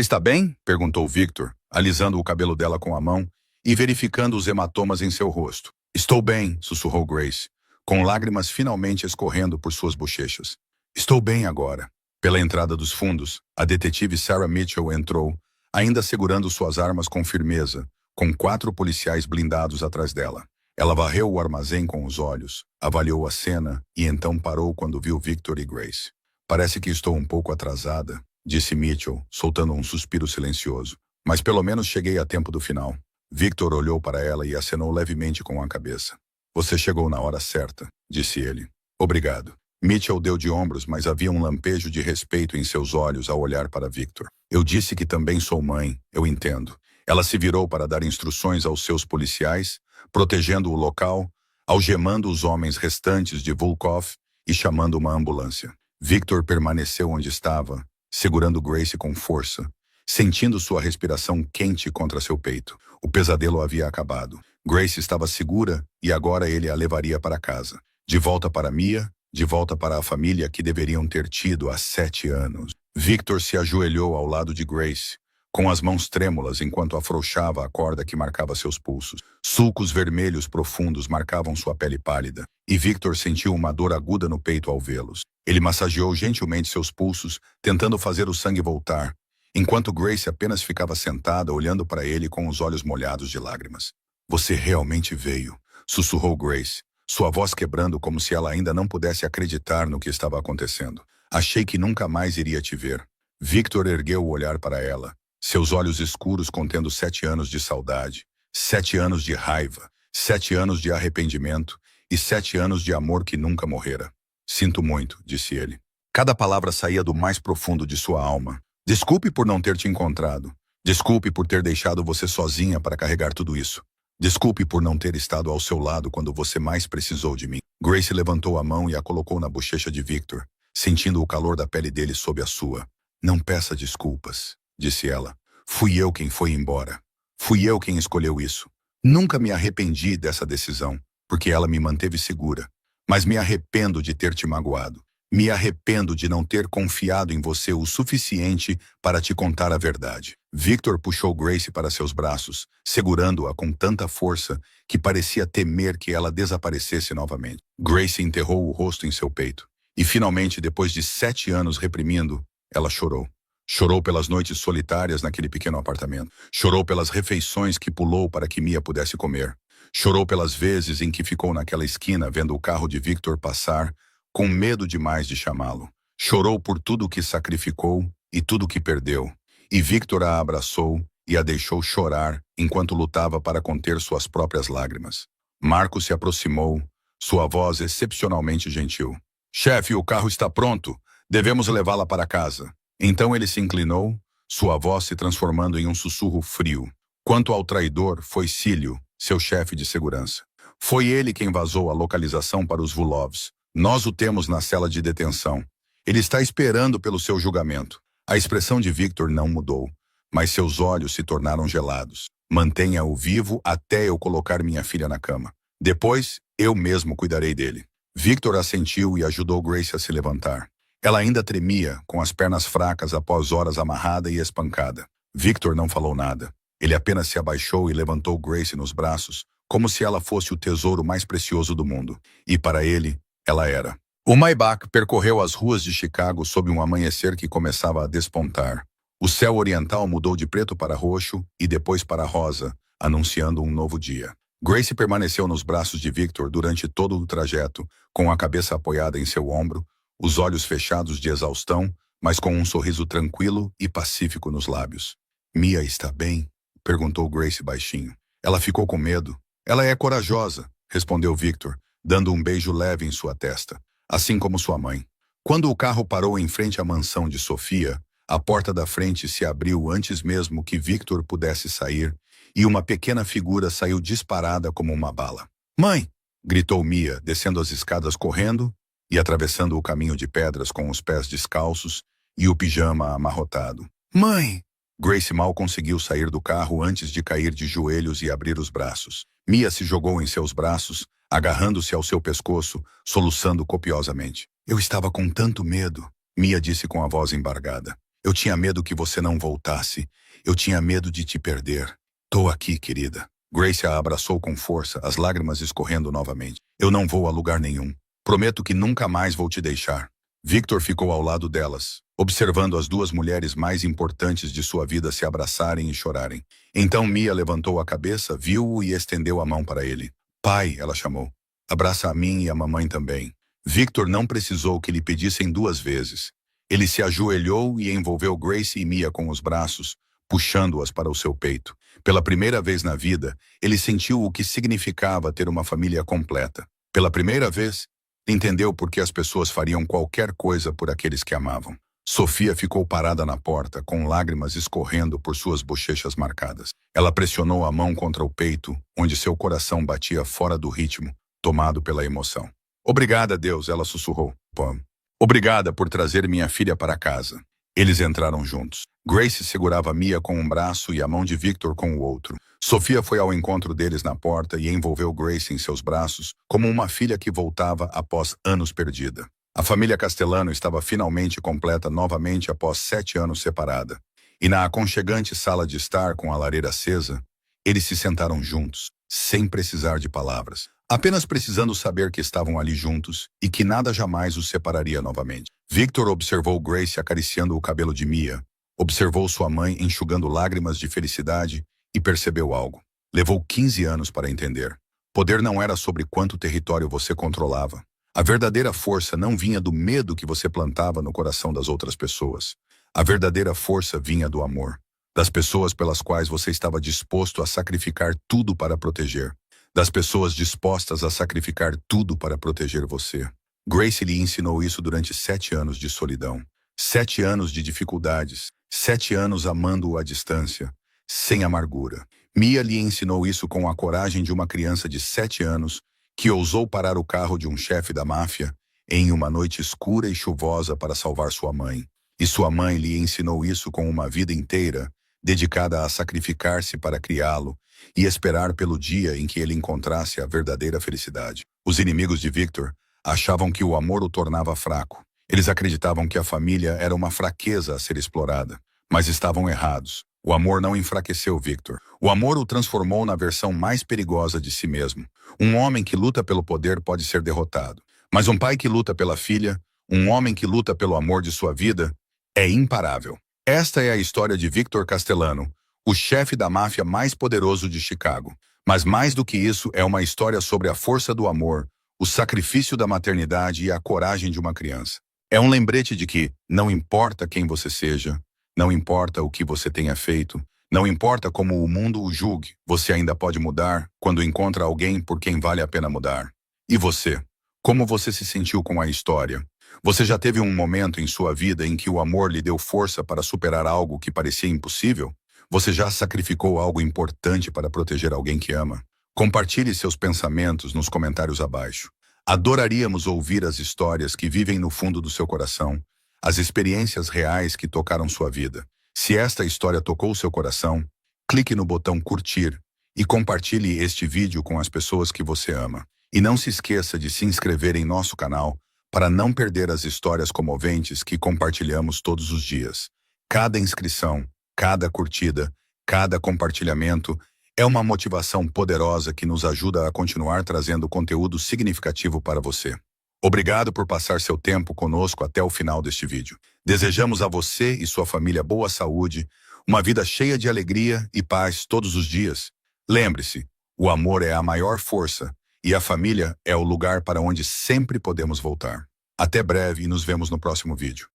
está bem? Perguntou Victor, alisando o cabelo dela com a mão e verificando os hematomas em seu rosto. Estou bem, sussurrou Grace, com lágrimas finalmente escorrendo por suas bochechas. Estou bem agora. Pela entrada dos fundos, a detetive Sarah Mitchell entrou, ainda segurando suas armas com firmeza, com 4 policiais blindados atrás dela. Ela varreu o armazém com os olhos, avaliou a cena e então parou quando viu Victor e Grace. Parece que estou um pouco atrasada, disse Mitchell, soltando um suspiro silencioso. Mas pelo menos cheguei a tempo do final. Victor olhou para ela e acenou levemente com a cabeça. Você chegou na hora certa, disse ele. Obrigado. Mitchell deu de ombros, mas havia um lampejo de respeito em seus olhos ao olhar para Victor. Eu disse que também sou mãe, eu entendo. Ela se virou para dar instruções aos seus policiais, protegendo o local, algemando os homens restantes de Volkov e chamando uma ambulância. Victor permaneceu onde estava, segurando Grace com força, sentindo sua respiração quente contra seu peito. O pesadelo havia acabado. Grace estava segura e agora ele a levaria para casa. De volta para Mia, de volta para a família que deveriam ter tido há 7 anos. Victor se ajoelhou ao lado de Grace, com as mãos trêmulas enquanto afrouxava a corda que marcava seus pulsos. Sulcos vermelhos profundos marcavam sua pele pálida, e Victor sentiu uma dor aguda no peito ao vê-los. Ele massageou gentilmente seus pulsos, tentando fazer o sangue voltar, enquanto Grace apenas ficava sentada olhando para ele com os olhos molhados de lágrimas. "Você realmente veio", sussurrou Grace, sua voz quebrando como se ela ainda não pudesse acreditar no que estava acontecendo. "Achei que nunca mais iria te ver." Victor ergueu o olhar para ela, seus olhos escuros contendo 7 anos de saudade, 7 anos de raiva, 7 anos de arrependimento e 7 anos de amor que nunca morrera. "Sinto muito", disse ele. Cada palavra saía do mais profundo de sua alma. "Desculpe por não ter te encontrado. Desculpe por ter deixado você sozinha para carregar tudo isso. Desculpe por não ter estado ao seu lado quando você mais precisou de mim." Grace levantou a mão e a colocou na bochecha de Victor, sentindo o calor da pele dele sob a sua. "Não peça desculpas", disse ela. "Fui eu quem foi embora. Fui eu quem escolheu isso. Nunca me arrependi dessa decisão, porque ela me manteve segura. Mas me arrependo de ter te magoado. Me arrependo de não ter confiado em você o suficiente para te contar a verdade." Victor puxou Grace para seus braços, segurando-a com tanta força que parecia temer que ela desaparecesse novamente. Grace enterrou o rosto em seu peito. E finalmente, depois de 7 anos reprimindo, ela chorou. Chorou pelas noites solitárias naquele pequeno apartamento. Chorou pelas refeições que pulou para que Mia pudesse comer. Chorou pelas vezes em que ficou naquela esquina vendo o carro de Victor passar, com medo demais de chamá-lo. Chorou por tudo que sacrificou e tudo que perdeu. E Victor a abraçou e a deixou chorar enquanto lutava para conter suas próprias lágrimas. Marco se aproximou, sua voz excepcionalmente gentil. "Chefe, o carro está pronto. Devemos levá-la para casa." Então ele se inclinou, sua voz se transformando em um sussurro frio. Quanto ao traidor, foi Cílio, seu chefe de segurança. Foi ele quem vazou a localização para os Vulovs. Nós o temos na cela de detenção. Ele está esperando pelo seu julgamento. A expressão de Victor não mudou, mas seus olhos se tornaram gelados. "Mantenha-o vivo até eu colocar minha filha na cama. Depois, eu mesmo cuidarei dele." Victor assentiu e ajudou Grace a se levantar. Ela ainda tremia, com as pernas fracas após horas amarrada e espancada. Victor não falou nada. Ele apenas se abaixou e levantou Grace nos braços, como se ela fosse o tesouro mais precioso do mundo. E para ele, ela era. O Maybach percorreu as ruas de Chicago sob um amanhecer que começava a despontar. O céu oriental mudou de preto para roxo e depois para rosa, anunciando um novo dia. Grace permaneceu nos braços de Victor durante todo o trajeto, com a cabeça apoiada em seu ombro, os olhos fechados de exaustão, mas com um sorriso tranquilo e pacífico nos lábios. "Mia está bem?" perguntou Grace baixinho. Ela ficou com medo. "Ela é corajosa", respondeu Victor, dando um beijo leve em sua testa, assim como sua mãe. Quando o carro parou em frente à mansão de Sofia, a porta da frente se abriu antes mesmo que Victor pudesse sair, e uma pequena figura saiu disparada como uma bala. "Mãe!" gritou Mia, descendo as escadas correndo e atravessando o caminho de pedras com os pés descalços e o pijama amarrotado. "Mãe!" Grace mal conseguiu sair do carro antes de cair de joelhos e abrir os braços. Mia se jogou em seus braços, agarrando-se ao seu pescoço, soluçando copiosamente. "Eu estava com tanto medo", Mia disse com a voz embargada. "Eu tinha medo que você não voltasse. Eu tinha medo de te perder. Tô aqui, querida." Grace a abraçou com força, as lágrimas escorrendo novamente. "Eu não vou a lugar nenhum. Prometo que nunca mais vou te deixar." Victor ficou ao lado delas, observando as duas mulheres mais importantes de sua vida se abraçarem e chorarem. Então Mia levantou a cabeça, viu-o e estendeu a mão para ele. "Pai", ela chamou. "Abraça a mim e a mamãe também." Victor não precisou que lhe pedissem 2 vezes. Ele se ajoelhou e envolveu Grace e Mia com os braços, puxando-as para o seu peito. Pela primeira vez na vida, ele sentiu o que significava ter uma família completa. Pela primeira vez, entendeu por que as pessoas fariam qualquer coisa por aqueles que amavam. Sofia ficou parada na porta, com lágrimas escorrendo por suas bochechas marcadas. Ela pressionou a mão contra o peito, onde seu coração batia fora do ritmo, tomado pela emoção. "Obrigada, Deus", ela sussurrou. "Pam. Obrigada por trazer minha filha para casa." Eles entraram juntos. Grace segurava Mia com um braço e a mão de Victor com o outro. Sofia foi ao encontro deles na porta e envolveu Grace em seus braços, como uma filha que voltava após anos perdida. A família Castellano estava finalmente completa novamente após 7 anos separada. E na aconchegante sala de estar com a lareira acesa, eles se sentaram juntos, sem precisar de palavras. Apenas precisando saber que estavam ali juntos e que nada jamais os separaria novamente. Victor observou Grace acariciando o cabelo de Mia, observou sua mãe enxugando lágrimas de felicidade e percebeu algo. Levou 15 anos para entender. Poder não era sobre quanto território você controlava. A verdadeira força não vinha do medo que você plantava no coração das outras pessoas. A verdadeira força vinha do amor, das pessoas pelas quais você estava disposto a sacrificar tudo para proteger, das pessoas dispostas a sacrificar tudo para proteger você. Grace lhe ensinou isso durante 7 anos de solidão, 7 anos de dificuldades, 7 anos amando-o à distância, sem amargura. Mia lhe ensinou isso com a coragem de uma criança de 7 anos que ousou parar o carro de um chefe da máfia em uma noite escura e chuvosa para salvar sua mãe. E sua mãe lhe ensinou isso com uma vida inteira, dedicada a sacrificar-se para criá-lo e esperar pelo dia em que ele encontrasse a verdadeira felicidade. Os inimigos de Victor achavam que o amor o tornava fraco. Eles acreditavam que a família era uma fraqueza a ser explorada, mas estavam errados. O amor não enfraqueceu Victor. O amor o transformou na versão mais perigosa de si mesmo. Um homem que luta pelo poder pode ser derrotado, mas um pai que luta pela filha, um homem que luta pelo amor de sua vida, é imparável. Esta é a história de Victor Castellano, o chefe da máfia mais poderoso de Chicago. Mas mais do que isso, é uma história sobre a força do amor, o sacrifício da maternidade e a coragem de uma criança. É um lembrete de que, não importa quem você seja, não importa o que você tenha feito, não importa como o mundo o julgue, você ainda pode mudar quando encontra alguém por quem vale a pena mudar. E você? Como você se sentiu com a história? Você já teve um momento em sua vida em que o amor lhe deu força para superar algo que parecia impossível? Você já sacrificou algo importante para proteger alguém que ama? Compartilhe seus pensamentos nos comentários abaixo. Adoraríamos ouvir as histórias que vivem no fundo do seu coração, as experiências reais que tocaram sua vida. Se esta história tocou seu coração, clique no botão curtir e compartilhe este vídeo com as pessoas que você ama. E não se esqueça de se inscrever em nosso canal para não perder as histórias comoventes que compartilhamos todos os dias. Cada inscrição, cada curtida, cada compartilhamento é uma motivação poderosa que nos ajuda a continuar trazendo conteúdo significativo para você. Obrigado por passar seu tempo conosco até o final deste vídeo. Desejamos a você e sua família boa saúde, uma vida cheia de alegria e paz todos os dias. Lembre-se, o amor é a maior força e a família é o lugar para onde sempre podemos voltar. Até breve e nos vemos no próximo vídeo.